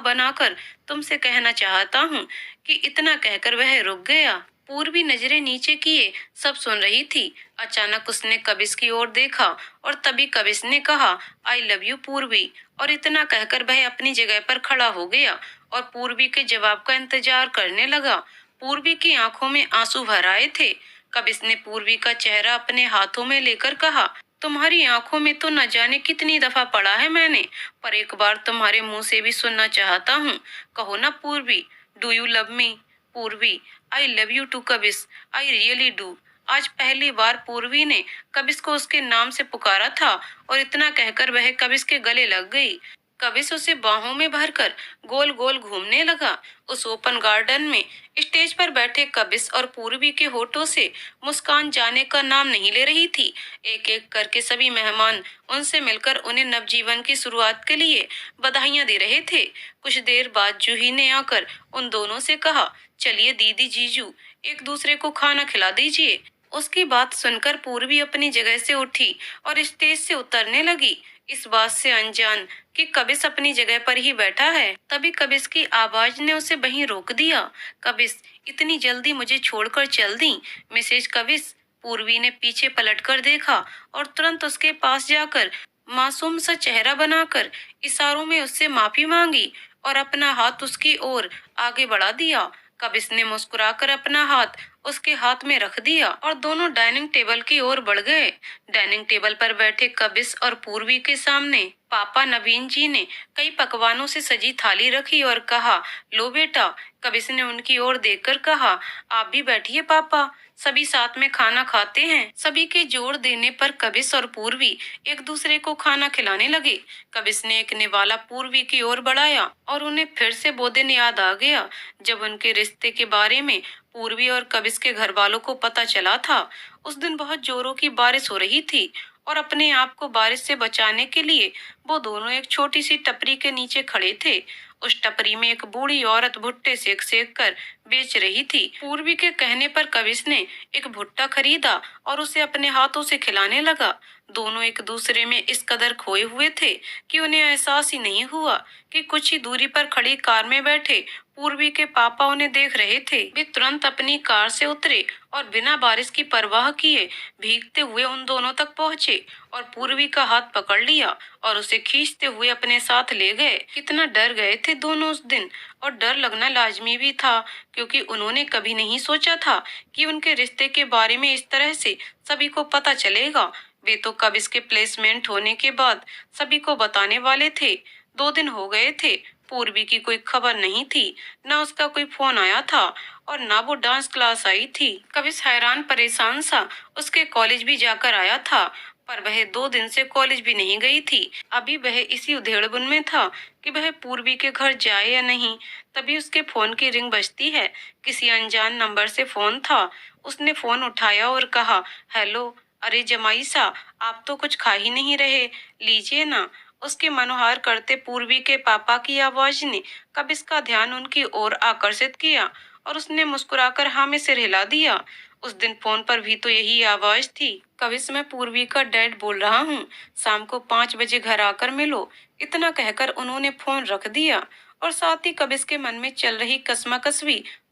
Speaker 1: बनाकर तुमसे कहना चाहता हूँ कि इतना कहकर वह रुक गया। पूर्वी नजरें नीचे किए सब सुन रही थी। अचानक उसने कबिस की ओर देखा और तभी कबिस ने कहा, आई लव यू पूर्वी। और इतना कहकर वह अपनी जगह पर खड़ा हो गया और पूर्वी के जवाब का इंतजार करने लगा। पूर्वी की आंखों में आंसू भर आए थे। कबिस ने पूर्वी का चेहरा अपने हाथों में लेकर कहा, तुम्हारी आंखों में तो न जाने कितनी दफा पड़ा है मैंने, पर एक बार तुम्हारे मुंह से भी सुनना चाहता हूँ। कहो ना पूर्वी, do you love me? Purvi, I love you too Kavish, I really do. आज पहली बार पूर्वी ने कबिस को उसके नाम से पुकारा था और इतना कहकर वह कबिस के गले लग गई। कबिस उसे बाहों में भरकर गोल गोल घूमने लगा। उस ओपन गार्डन में स्टेज पर बैठे कबिस और पूर्वी के होठों से मुस्कान जाने का नाम नहीं ले रही थी। एक एक करके सभी मेहमान उनसे मिलकर उन्हें नवजीवन की शुरुआत के लिए बधाइयां दे रहे थे। कुछ देर बाद जूही ने आकर उन दोनों से कहा, चलिए दीदी जीजू, एक दूसरे को खाना खिला दीजिए। उसकी बात सुनकर पूर्वी अपनी जगह से उठी और स्टेज से उतरने लगी, इस बात से अनजान कि कबिस अपनी जगह पर ही बैठा है। तभी कबिस की आवाज ने उसे वहीं रोक दिया। कबिस, इतनी जल्दी मुझे छोड़कर चल दी? मिसेज कबिस। पूर्वी ने पीछे पलटकर देखा और तुरंत उसके पास जाकर मासूम सा चेहरा बनाकर इशारों में उससे माफी मांगी और अपना हाथ उसकी ओर आगे बढ़ा दिया। कबिस ने मुस्कुराकर अपना हाथ उसके हाथ में रख दिया और दोनों डाइनिंग टेबल की ओर बढ़ गए। डाइनिंग टेबल पर बैठे कबिस और पूर्वी के सामने पापा नवीन जी ने कई पकवानों से सजी थाली रखी और कहा, लो बेटा। कबिस ने उनकी ओर देखकर कहा, आप भी बैठिए पापा, सभी साथ में खाना खाते हैं। सभी के जोर देने पर कबिस और पूर्वी एक दूसरे को खाना खिलाने लगे। कबिस ने एक निवाला पूर्वी की ओर बढ़ाया और उन्हें फिर से वो दिन याद आ गया जब उनके रिश्ते के बारे में पूर्वी और कबिस के घर वालों को पता चला था। उस दिन बहुत जोरों की बारिश हो रही थी और अपने आप को बारिश से बचाने के लिए वो दोनों एक छोटी सी टपरी के नीचे खड़े थे। उस टपरी में एक बूढ़ी औरत भुट्टे सेक सेक कर बेच रही थी। पूर्वी के कहने पर कबिस ने एक भुट्टा खरीदा और उसे अपने हाथों से खिलाने लगा। दोनों एक दूसरे में इस कदर खोए हुए थे कि उन्हें एहसास ही नहीं हुआ कि कुछ ही दूरी पर खड़ी कार में बैठे पूर्वी के पापा उन्हें देख रहे थे। वे तुरंत अपनी कार से उतरे और बिना बारिश की परवाह किए भीगते हुए उन दोनों तक पहुंचे और पूर्वी का हाथ पकड़ लिया और उसे खींचते हुए अपने साथ ले गए। कितना डर गए थे दोनों उस दिन, और डर लगना लाजमी भी था क्योंकि उन्होंने कभी नहीं सोचा था कि उनके रिश्ते के बारे में इस तरह से सभी को पता चलेगा। वे तो कब इसके प्लेसमेंट होने के बाद सभी को बताने वाले थे। 2 दिन हो गए थे, पूर्वी की कोई खबर नहीं थी, न उसका कोई फोन आया था और न वो डांस क्लास आई थी। कबिस हैरान परेशान सा उसके कॉलेज भी जाकर आया था, पर वह 2 दिन से कॉलेज भी नहीं गई थी। अभी वह इसी उधेड़बुन में था कि वह पूर्वी के घर जाए या नहीं। तभी उसके फोन की रिंग बजती है। किसी अनजान नंबर से फोन था। उसने फोन उठाया और कहा, हेलो। अरे जमाई सा, आप तो कुछ खा ही नहीं रहे, लीजिए ना। उसके मनोहार करते पूर्वी के पापा की आवाज ने कबिस का ध्यान उनकी ओर आकर्षित किया और उसने मुस्कुराकर हाँ में सिर हिला दिया। उस दिन फोन पर भी तो यही आवाज थी, कबिस, मैं पूर्वी का डैड बोल रहा हूँ, शाम को 5 बजे घर आकर मिलो। इतना कहकर उन्होंने फोन रख दिया और साथ ही कबिस के मन में चल रही कश्मकश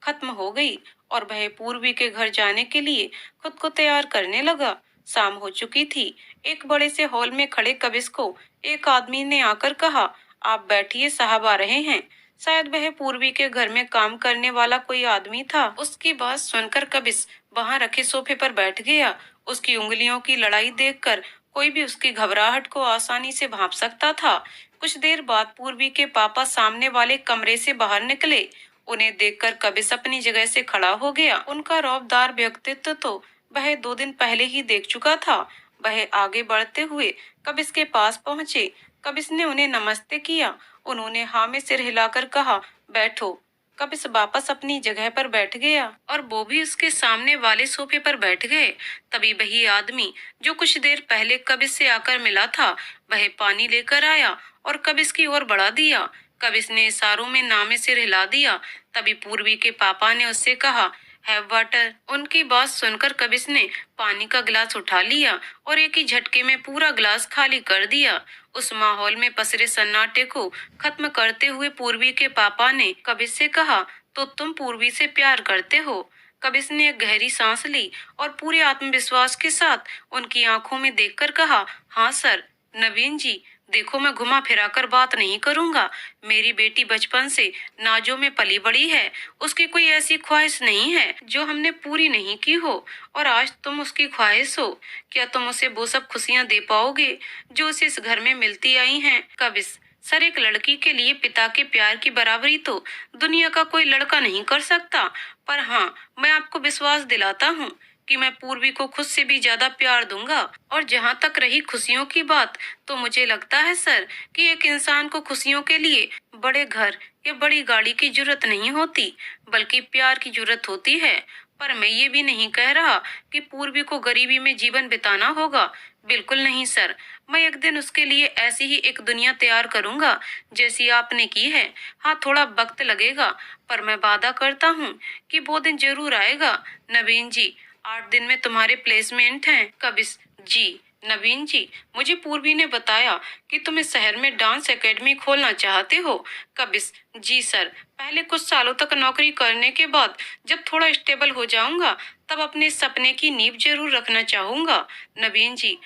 Speaker 1: खत्म हो गई और वह पूर्वी के घर जाने के लिए खुद को तैयार करने लगा। शाम हो चुकी थी। एक बड़े से हॉल में खड़े कबिस को एक आदमी ने आकर कहा, आप बैठिए, साहब आ रहे हैं। शायद वह पूर्वी के घर में काम करने वाला कोई आदमी था। उसकी बात सुनकर कबिस वहां रखे सोफे पर बैठ गया। उसकी उंगलियों की लड़ाई देखकर कोई भी उसकी घबराहट को आसानी से भांप सकता था। कुछ देर बाद पूर्वी के पापा सामने वाले कमरे से बाहर निकले। उन्हें देखकर कबिस अपनी जगह से खड़ा हो गया। उनका रौबदार व्यक्तित्व तो वह 2 दिन पहले ही देख चुका था। वह आगे बढ़ते हुए कबिस के पास पहुंचे। कबिस ने उन्हें नमस्ते किया। उन्होंने हाँ में सिर हिलाकर कहा, बैठो। कबिस वापस अपनी जगह पर बैठ गया और वो भी उसके सामने वाले सोफे पर बैठ गए। तभी वही आदमी जो कुछ देर पहले कबिस से आकर मिला था, वह पानी लेकर आया और कबिस की ओर बढ़ा दिया। कबिस ने इशारों में ना में सिर हिला दिया। तभी पूर्वी के पापा ने उससे कहा, हैव वाटर। उनकी बात सुनकर कबिस ने पानी का गिलास उठा लिया और एक ही झटके में पूरा गिलास खाली कर दिया। उस माहौल में पसरे सन्नाटे को खत्म करते हुए पूर्वी के पापा ने कबिस से कहा, तो तुम पूर्वी से प्यार करते हो? कबिस ने एक गहरी सांस ली और पूरे आत्मविश्वास के साथ उनकी आंखों में देखकर कहा, हाँ सर। नवीन जी, देखो मैं घुमा फिरा कर बात नहीं करूंगा। मेरी बेटी बचपन से नाजों में पली बड़ी है। उसकी कोई ऐसी ख्वाहिश नहीं है जो हमने पूरी नहीं की हो, और आज तुम उसकी ख्वाहिश हो। क्या तुम उसे वो सब खुशियां दे पाओगे जो उसे इस घर में मिलती आई हैं? कबिस, सर, एक लड़की के लिए पिता के प्यार की बराबरी तो दुनिया का कोई लड़का नहीं कर सकता। पर हाँ, मैं आपको विश्वास दिलाता हूँ कि मैं पूर्वी को खुद से भी ज्यादा प्यार दूंगा। और जहाँ तक रही खुशियों की बात, तो मुझे लगता है सर कि एक इंसान को खुशियों के लिए बड़े घर या बड़ी गाड़ी की जरूरत नहीं होती, बल्कि प्यार की जरूरत होती है। पर मैं ये भी नहीं कह रहा कि पूर्वी को गरीबी में जीवन बिताना होगा। बिल्कुल नहीं सर। मैं एक दिन उसके लिए ऐसी ही एक दुनिया तैयार करूंगा जैसी आपने की है। हाँ, थोड़ा वक्त लगेगा, पर मैं वादा करता हूँ कि वो दिन जरूर आएगा। नवीन जी, 8 दिन में तुम्हारे प्लेसमेंट हैं। कबिस, जी। नवीन जी, मुझे पूर्वी ने बताया कि तुम इस शहर में डांस एकेडमी खोलना चाहते हो। कबिस, जी सर। पहले कुछ सालों तक नौकरी करने के बाद जब थोड़ा स्टेबल हो जाऊंगा, तब अपने सपने की नींव जरूर रखना चाहूंगा। नवीन जी,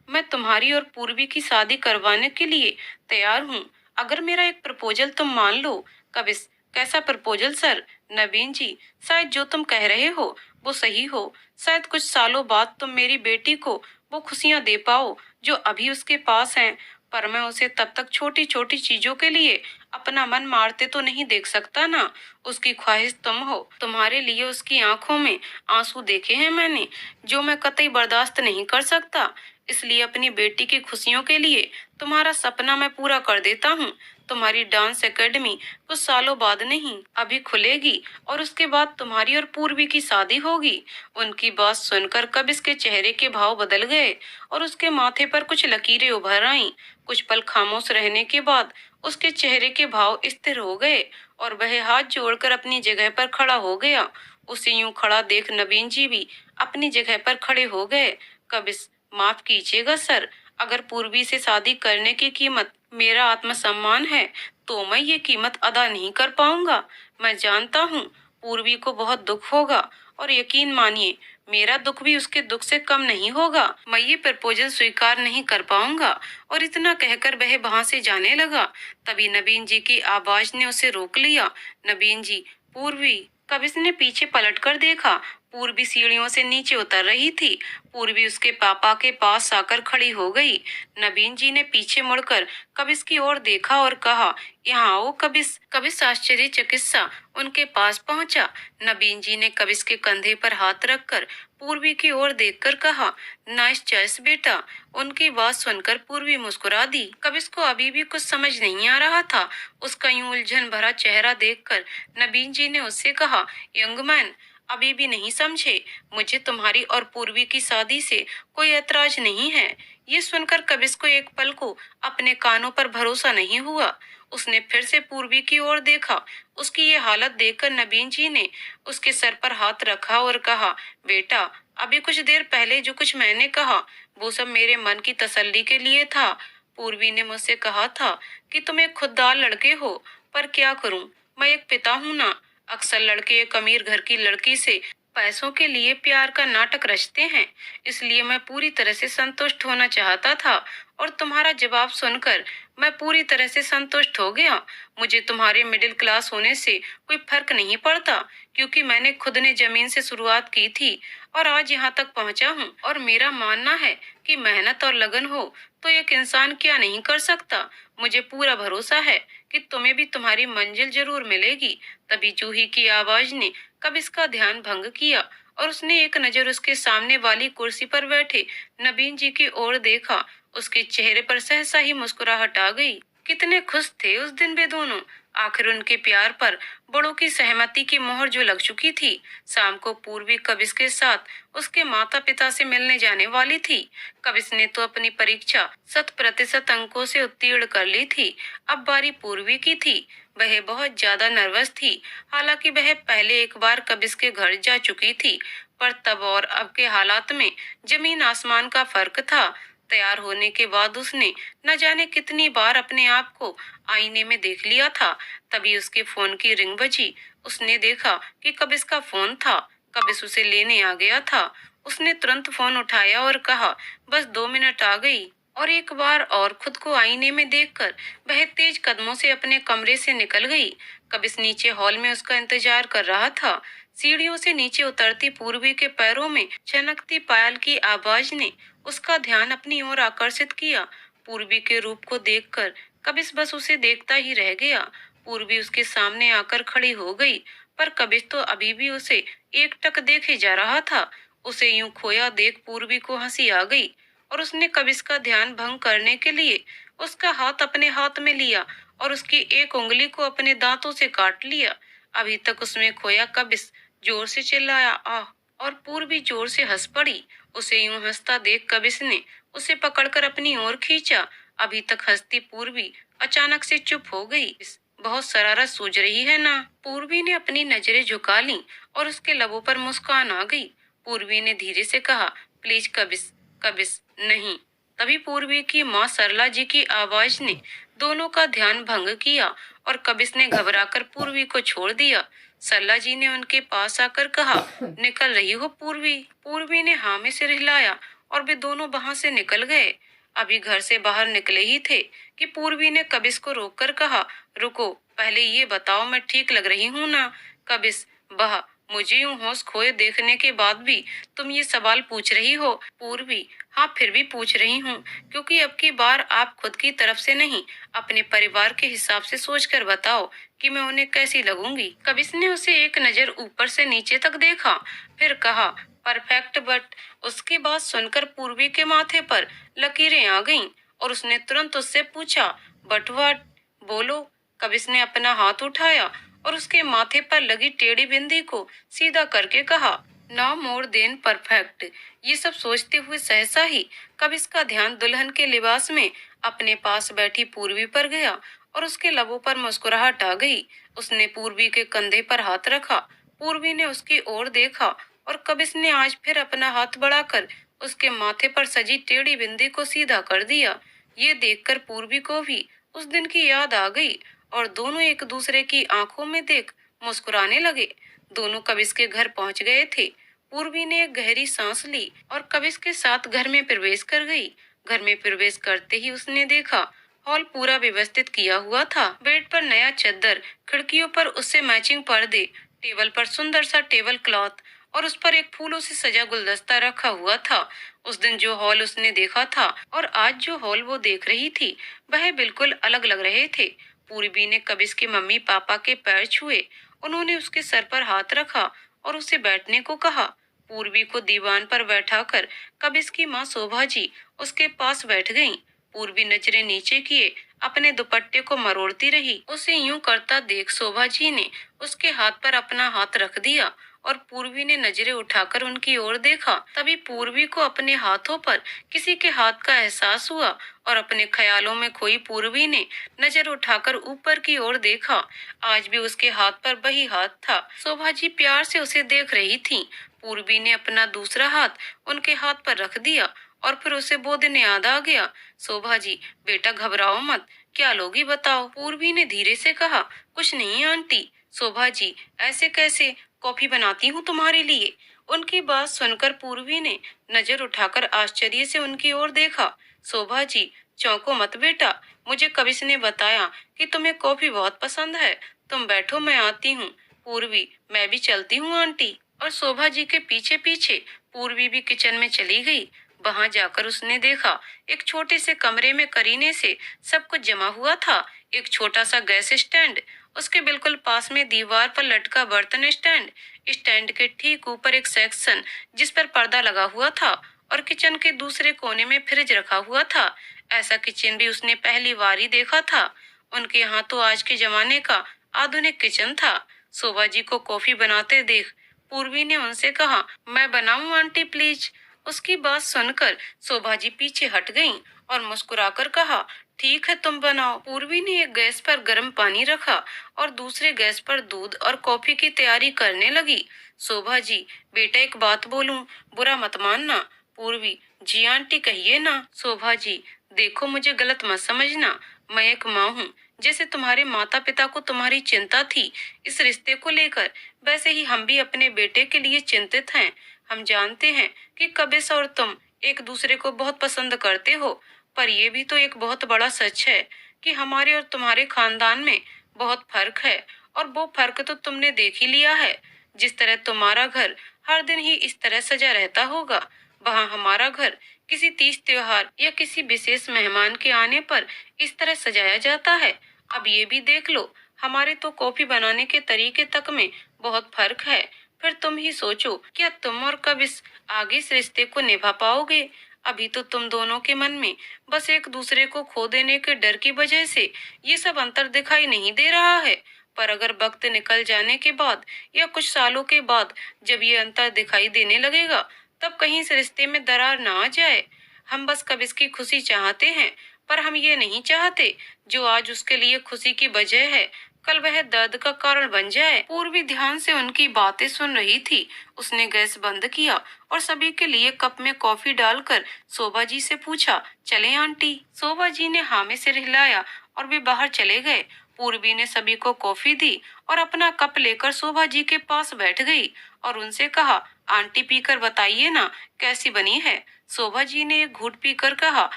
Speaker 1: मैं तुम्हारी और पूर्वी की शादी करवाने के लिए तैयार हूँ, अगर मेरा एक प्रपोजल तुम मान लो। कबिस, कैसा प्रपोजल सर? नवीन जी, शायद जो तुम कह रहे हो वो सही हो। शायद कुछ सालों बाद तुम मेरी बेटी को वो खुशियां दे पाओ जो अभी उसके पास हैं। पर मैं उसे तब तक छोटी छोटी चीजों के लिए अपना मन मारते तो नहीं देख सकता ना। उसकी ख्वाहिश तुम हो। तुम्हारे लिए उसकी आंखों में आंसू देखे हैं मैंने, जो मैं कतई बर्दाश्त नहीं कर सकता। इसलिए अपनी बेटी की खुशियों के लिए तुम्हारा सपना मैं पूरा कर देता हूँ। तुम्हारी डांस एकेडमी कुछ सालों बाद नहीं, अभी खुलेगी, और उसके बाद तुम्हारी और पूर्वी की शादी होगी। उनकी बात सुनकर कबिस के चेहरे के भाव बदल गए और उसके माथे पर कुछ लकीरें उभर आईं। कुछ पल खामोश रहने के बाद उसके चेहरे के भाव स्थिर हो गए और वह हाथ जोड़कर अपनी जगह पर खड़ा हो गया। उसे यूं खड़ा देख नवीन जी भी अपनी जगह पर खड़े हो गए। कबिस, माफ कीजिएगा सर, अगर पूर्वी से शादी करने की कीमत मेरा आत्मसम्मान है, तो मैं ये कीमत अदा नहीं कर पाऊंगा। मैं जानता हूँ पूर्वी को बहुत दुख होगा, और यकीन मानिए मेरा दुख भी उसके दुख से कम नहीं होगा। मैं ये प्रपोजल स्वीकार नहीं कर पाऊंगा। और इतना कहकर वह वहां से जाने लगा। तभी नवीन जी की आवाज ने उसे रोक लिया। नवीन जी, पूर्वी। कबिस ने पीछे पलटकर देखा। पूर्वी सीढ़ियों से नीचे उतर रही थी। पूर्वी उसके पापा के पास आकर खड़ी हो गई। नवीन जी ने पीछे मुड़कर कबिस की ओर देखा और कहा, यहाँ आओ कबिस। कबिस आश्चर्यचकित सा उनके पास पहुंचा। नवीन जी ने कबिस के कंधे पर हाथ रखकर पूर्वी की ओर देखकर कहा, नाइस चॉइस बेटा। उनकी बात सुनकर पूर्वी मुस्कुरा दी। कबिस को अभी भी कुछ समझ नहीं आ रहा था। उसका यूं उलझन भरा चेहरा देखकर नवीन जी ने उससे कहा, यंग मैन, अभी भी नहीं समझे? मुझे तुम्हारी और पूर्वी की शादी से कोई ऐतराज नहीं है। ये सुनकर कबिस को एक पल को अपने कानों पर भरोसा नहीं हुआ। उसने फिर से पूर्वी की ओर देखा। उसकी ये हालत देखकर नवीन जी ने उसके सर पर हाथ रखा और कहा, बेटा, अभी कुछ देर पहले जो कुछ मैंने कहा वो सब मेरे मन की तसल्ली के लिए था। पूर्वी ने मुझसे कहा था कि तुम एक खुददार लड़के हो, पर क्या करूं, मैं एक पिता हूं ना। अक्सर लड़के एक अमीर घर की लड़की से पैसों के लिए प्यार का नाटक रचते हैं। इसलिए मैं पूरी तरह से संतुष्ट होना चाहता था, और तुम्हारा जवाब सुनकर मैं पूरी तरह से संतुष्ट हो गया। मुझे तुम्हारे मिडिल क्लास होने से कोई फर्क नहीं पड़ता, क्योंकि मैंने खुद ने जमीन से शुरुआत की थी और आज यहाँ तक पहुँचा हूँ। और मेरा मानना है कि मेहनत और लगन हो तो एक इंसान क्या नहीं कर सकता। मुझे पूरा भरोसा है कि तुम्हें भी तुम्हारी मंजिल जरूर मिलेगी। तभी जूही की आवाज ने कबिस का ध्यान भंग किया और उसने एक नजर उसके सामने वाली कुर्सी पर बैठे नवीन जी की ओर देखा। उसके चेहरे पर सहसा ही मुस्कुराहट आ गई। कितने खुश थे उस दिन वे दोनों। आखिर उनके प्यार पर बड़ों की सहमति की मोहर जो लग चुकी थी। शाम को पूर्वी कबिस के साथ उसके माता पिता से मिलने जाने वाली थी। कबिस ने तो अपनी परीक्षा 100% अंकों से उत्तीर्ण कर ली थी। अब बारी पूर्वी की थी। वह बहुत ज्यादा नर्वस थी। हालांकि वह पहले एक बार कबिस के घर जा चुकी थी, पर तब और अब के हालात में जमीन आसमान का फर्क था। तैयार होने के बाद उसने न जाने कितनी बार अपने आप को आईने में देख लिया था। तभी उसके फोन की रिंग बजी। उसने देखा कि कबिस का फोन था। कबिस उसे लेने आ गया था। उसने तुरंत फोन उठाया और कहा, बस 2 मिनट आ गई। और एक बार और खुद को आईने में देखकर वह तेज कदमों से अपने कमरे से निकल गई। कबिस नीचे हॉल में उसका इंतजार कर रहा था। सीढ़ियों से नीचे उतरती पूर्वी के पैरों में छनकती पायल की आवाज ने उसका ध्यान अपनी ओर आकर्षित किया। पूर्वी के रूप को देखकर कबिस बस उसे देखता ही रह गया। पूर्वी उसके सामने आकर खड़ी हो गई, पर कबिस तो अभी भी उसे एकटक देखे जा रहा था। उसे यूं खोया देख पूर्वी को हंसी आ गई और उसने कबिस का ध्यान भंग करने के लिए उसका हाथ अपने हाथ में लिया और उसकी एक उंगली को अपने दांतों से काट लिया। अभी तक उसमें खोया कबिस जोर से चिल्लाया, आह! और पूर्वी जोर से हंस पड़ी। उसे यूं हंसता देख कबिस ने उसे पकड़कर अपनी ओर खींचा। अभी तक हंसती पूर्वी अचानक से चुप हो गई। बहुत शरारत सूझ रही है ना? पूर्वी ने अपनी नजरें झुका ली और उसके लबों पर मुस्कान आ गई। पूर्वी ने धीरे से कहा, प्लीज कबिस, कबिस नहीं। तभी पूर्वी की माँ सरला जी की आवाज ने दोनों का ध्यान भंग किया और कबिस ने घबराकर पूर्वी को छोड़ दिया। सरला जी ने उनके पास आकर कहा, निकल रही हो पूर्वी? पूर्वी ने हाँ में सिर हिलाया और वे दोनों वहां से निकल गए। अभी घर से बाहर निकले ही थे कि पूर्वी ने कबिस को रोककर कहा, रुको, पहले ये बताओ मैं ठीक लग रही हूँ ना? कबिस, वाह, मुझे यूं होश खोए देखने के बाद भी तुम ये सवाल पूछ रही हो? पूर्वी, हाँ फिर भी पूछ रही हूँ, क्योंकि अब की बार आप खुद की तरफ से नहीं, अपने परिवार के हिसाब से सोचकर बताओ कि मैं उन्हें कैसी लगूंगी। कबिस ने उसे एक नजर ऊपर से नीचे तक देखा, फिर कहा, परफेक्ट। बट उसकी बात सुनकर पूर्वी के माथे पर लकीरें आ गईं और उसने तुरंत उससे पूछा, बट व्हाट? बोलो। कबिस ने अपना हाथ उठाया और उसके माथे पर लगी टेढ़ी बिंदी को सीधा करके कहा, ना मोर देन परफेक्ट। ये सब सोचते हुए सहसा ही कबिस का ध्यान दुल्हन के लिबास में अपने पास बैठी पूर्वी पर गया और उसके लबों पर मुस्कुराहट आ गई। उसने पूर्वी के कंधे पर हाथ रखा। पूर्वी ने उसकी ओर देखा और कबिस ने आज फिर अपना हाथ बढ़ाकर उसके माथे पर सजी टेढ़ी बिंदी को सीधा कर दिया। ये देखकर पूर्वी को भी उस दिन की याद आ गई और दोनों एक दूसरे की आंखों में देख मुस्कुराने लगे। दोनों कबिस के घर पहुंच गए थे। पूर्वी ने एक गहरी सांस ली और कबिस के साथ घर में प्रवेश कर गई। घर में प्रवेश करते ही उसने देखा हॉल पूरा व्यवस्थित किया हुआ था। बेड पर नया चद्दर, खिड़कियों पर उससे मैचिंग पर्दे, टेबल पर सुंदर सा टेबल क्लॉथ और उस पर एक फूलों से सजा गुलदस्ता रखा हुआ था। उस दिन जो हॉल उसने देखा था और आज जो हॉल वो देख रही थी, वह बिल्कुल अलग लग रहे थे। पूर्वी ने कबिस के मम्मी पापा के पैर छुए। उन्होंने उसके सर पर हाथ रखा और उसे बैठने को कहा। पूर्वी को दीवान पर बैठाकर कबिस की माँ शोभा जी उसके पास बैठ गईं। पूर्वी नजरें नीचे किए अपने दुपट्टे को मरोड़ती रही। उसे यूं करता देख शोभा जी ने उसके हाथ पर अपना हाथ रख दिया और पूर्वी ने नजरें उठाकर उनकी ओर देखा। तभी पूर्वी को अपने हाथों पर किसी के हाथ का एहसास हुआ और अपने ख्यालों में खोई पूर्वी ने नजर उठाकर ऊपर की ओर देखा। आज भी उसके हाथ पर वही हाथ था। शोभा जी प्यार से उसे देख रही थीं। पूर्वी ने अपना दूसरा हाथ उनके हाथ पर रख दिया और फिर उसे बोधने याद आ गया। शोभा जी, बेटा घबराओ मत, क्या लोगी बताओ? पूर्वी ने धीरे से कहा, कुछ नहीं आंटी। शोभा जी, ऐसे कैसे? कॉफी बनाती हूँ तुम्हारे लिए। उनकी बात सुनकर पूर्वी ने नजर उठाकर आश्चर्य से उनकी ओर देखा। शोभा जी, चौंको मत बेटा, मुझे कबिस ने बताया कि तुम्हें कॉफी बहुत पसंद है। तुम बैठो, मैं आती हूँ। पूर्वी, मैं भी चलती हूँ आंटी। और शोभा जी के पीछे पीछे पूर्वी भी किचन में चली गई। वहां जाकर उसने देखा एक छोटे से कमरे में करीने से सब कुछ जमा हुआ था। एक छोटा सा गैस स्टैंड, उसके बिल्कुल पास में दीवार पर लटका बर्तन स्टैंड, स्टैंड के ठीक ऊपर एक सेक्शन जिस पर पर्दा लगा हुआ था और किचन के दूसरे कोने में फ्रिज रखा हुआ था। ऐसा किचन भी उसने पहली बार ही देखा था। उनके यहाँ तो आज के जमाने का आधुनिक किचन था। शोभा जी को कॉफी बनाते देख पूर्वी ने उनसे कहा, मैं बनाऊं आंटी प्लीज? उसकी बात सुनकर शोभा जी पीछे हट गईं और मुस्कुराकर कहा, ठीक है, तुम बनाओ। पूर्वी ने एक गैस पर गर्म पानी रखा और दूसरे गैस पर दूध और कॉफी की तैयारी करने लगी। शोभा जी, बेटा एक बात बोलूं, बुरा मत मानना। पूर्वी, जी आंटी कहिए ना। शोभा जी, देखो मुझे गलत मत समझना, मैं एक माँ हूँ। जैसे तुम्हारे माता पिता को तुम्हारी चिंता थी इस रिश्ते को लेकर, वैसे ही हम भी अपने बेटे के लिए चिंतित हैं। हम जानते हैं कि कबिस और तुम एक दूसरे को बहुत पसंद करते हो, पर ये भी तो एक बहुत बड़ा सच है कि हमारे और तुम्हारे खानदान में बहुत फर्क है। और वो फर्क तो तुमने देख ही लिया है। जिस तरह तुम्हारा घर हर दिन ही इस तरह सजा रहता होगा, वहाँ हमारा घर किसी तीज त्योहार या किसी विशेष मेहमान के आने पर इस तरह सजाया जाता है। अब ये भी देख लो, हमारे तो कॉफी बनाने के तरीके तक में बहुत फर्क है। फिर तुम ही सोचो, क्या तुम और कब इस आगे इस रिश्ते को निभा पाओगे? अभी तो तुम दोनों के मन में बस एक दूसरे को खो देने के डर की वजह से ये सब अंतर दिखाई नहीं दे रहा है। पर अगर वक्त निकल जाने के बाद या कुछ सालों के बाद जब ये अंतर दिखाई देने लगेगा, तब कहीं इस रिश्ते में दरार ना आ जाए। हम बस कब इसकी खुशी चाहते हैं, पर हम ये नहीं चाहते जो आज उसके लिए खुशी की वजह है, कल वह दर्द का कारण बन जाए। पूर्वी ध्यान से उनकी बातें सुन रही थी। उसने गैस बंद किया और सभी के लिए कप में कॉफी डालकर शोभा जी से पूछा, चले आंटी? शोभा जी ने हाँ में सिर हिलाया और वे बाहर चले गए। पूर्वी ने सभी को कॉफी दी और अपना कप लेकर शोभा जी के पास बैठ गई और उनसे कहा, आंटी पीकर बताइए ना कैसी बनी है। शोभा जी ने एक घूंट पीकर कहा,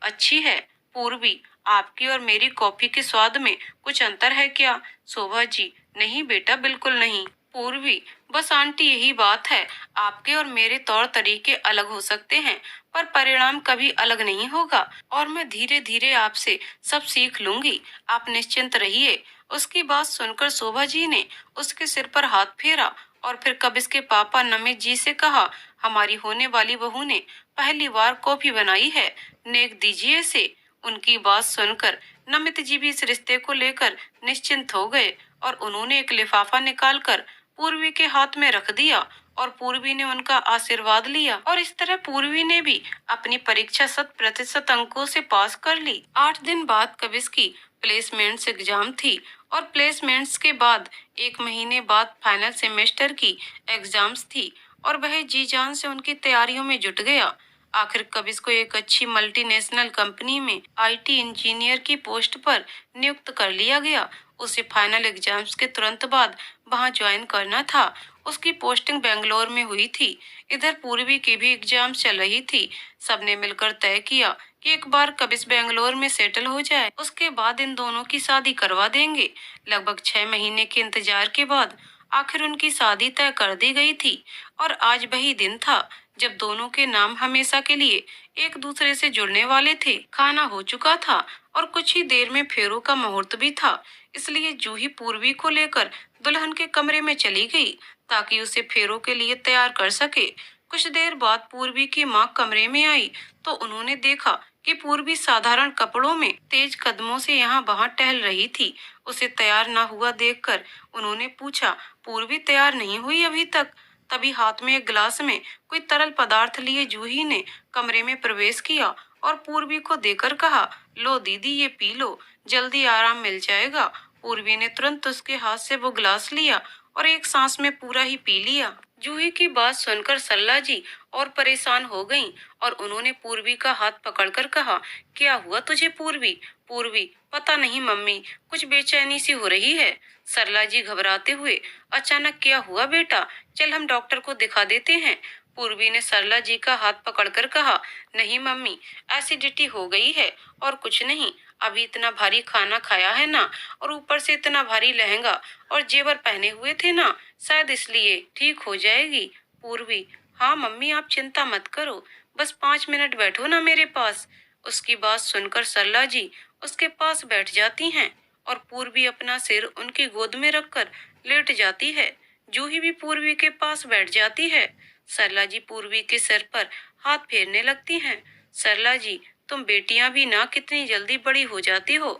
Speaker 1: अच्छी है। पूर्वी, आपकी और मेरी कॉफी के स्वाद में कुछ अंतर है क्या? शोभा जी, नहीं बेटा, बिल्कुल नहीं। पूर्वी, बस आंटी यही बात है, आपके और मेरे तौर तरीके अलग हो सकते हैं, पर परिणाम कभी अलग नहीं होगा। और मैं धीरे धीरे आपसे सब सीख लूंगी, आप निश्चिंत रहिए। उसकी बात सुनकर शोभा जी ने उसके सिर पर हाथ फेरा और फिर कबिस के पापा नमित जी से कहा, हमारी होने वाली बहू ने पहली बार कॉफी बनाई है, नेक दीजिए से। उनकी बात सुनकर नमित जी भी इस रिश्ते को लेकर निश्चिंत हो गए और उन्होंने एक लिफाफा निकालकर पूर्वी के हाथ में रख दिया और पूर्वी ने उनका आशीर्वाद लिया। और इस तरह पूर्वी ने भी अपनी परीक्षा 100% अंकों से पास कर ली। 8 दिन बाद कबिस की प्लेसमेंट्स एग्जाम थी और प्लेसमेंट्स के बाद 1 महीने बाद फाइनल सेमेस्टर की एग्जाम्स थी और वह जी जान से उनकी तैयारियों में जुट गया। आखिर कबिस को एक अच्छी मल्टीनेशनल कंपनी में आईटी इंजीनियर की पोस्ट पर नियुक्त कर लिया गया। उसे फाइनल एग्जाम्स के तुरंत बाद वहां ज्वाइन करना था। उसकी पोस्टिंग बेंगलोर में हुई थी। इधर पूर्वी की भी एग्जाम चल रही थी। सबने मिलकर तय किया कि एक बार कबिस बेंगलोर में सेटल हो जाए, उसके बाद इन दोनों की शादी करवा देंगे। लगभग 6 महीने के इंतजार के बाद आखिर उनकी शादी तय कर दी गई थी और आज वही दिन था जब दोनों के नाम हमेशा के लिए एक दूसरे से जुड़ने वाले थे। खाना हो चुका था और कुछ ही देर में फेरों का मुहूर्त भी था, इसलिए जूही पूर्वी को लेकर दुल्हन के कमरे में चली गई ताकि उसे फेरों के लिए तैयार कर सके। कुछ देर बाद पूर्वी की माँ कमरे में आई तो उन्होंने देखा कि पूर्वी साधारण कपड़ों में तेज कदमों से यहाँ वहाँ टहल रही थी। उसे तैयार ना हुआ देखकर उन्होंने पूछा, पूर्वी तैयार नहीं हुई अभी तक? तभी हाथ में एक गिलास में कोई तरल पदार्थ लिए जूही ने कमरे में प्रवेश किया और पूर्वी को देकर कहा, लो दीदी ये पी लो, जल्दी आराम मिल जाएगा। पूर्वी ने तुरंत उसके हाथ से वो गिलास लिया और एक सांस में पूरा ही पी लिया। जूही की बात सुनकर सल्ला जी और परेशान हो गईं और उन्होंने पूर्वी का हाथ पकड़कर कहा, क्या हुआ तुझे पूर्वी? पूर्वी, पता नहीं मम्मी, कुछ बेचैनी सी हो रही है। सरला जी घबराते हुए, अचानक क्या हुआ बेटा? चल हम डॉक्टर को दिखा देते हैं। पूर्वी ने सरला जी का हाथ पकड़कर कहा, नहीं मम्मी, एसिडिटी हो गई है और कुछ नहीं। अभी इतना भारी खाना खाया है ना, और ऊपर से इतना भारी लहंगा और जेवर पहने हुए थे ना, शायद इसलिए। ठीक हो जाएगी। पूर्वी, हाँ मम्मी आप चिंता मत करो, बस 5 मिनट बैठो ना मेरे पास। उसकी बात सुनकर सरला जी उसके पास बैठ जाती हैं और पूर्वी अपना सिर उनकी गोद में रखकर लेट जाती है। जूही भी पूर्वी के पास बैठ जाती है। सरला जी पूर्वी के सिर पर हाथ फेरने लगती हैं। सरला जी, तुम बेटियां भी ना कितनी जल्दी बड़ी हो जाती हो।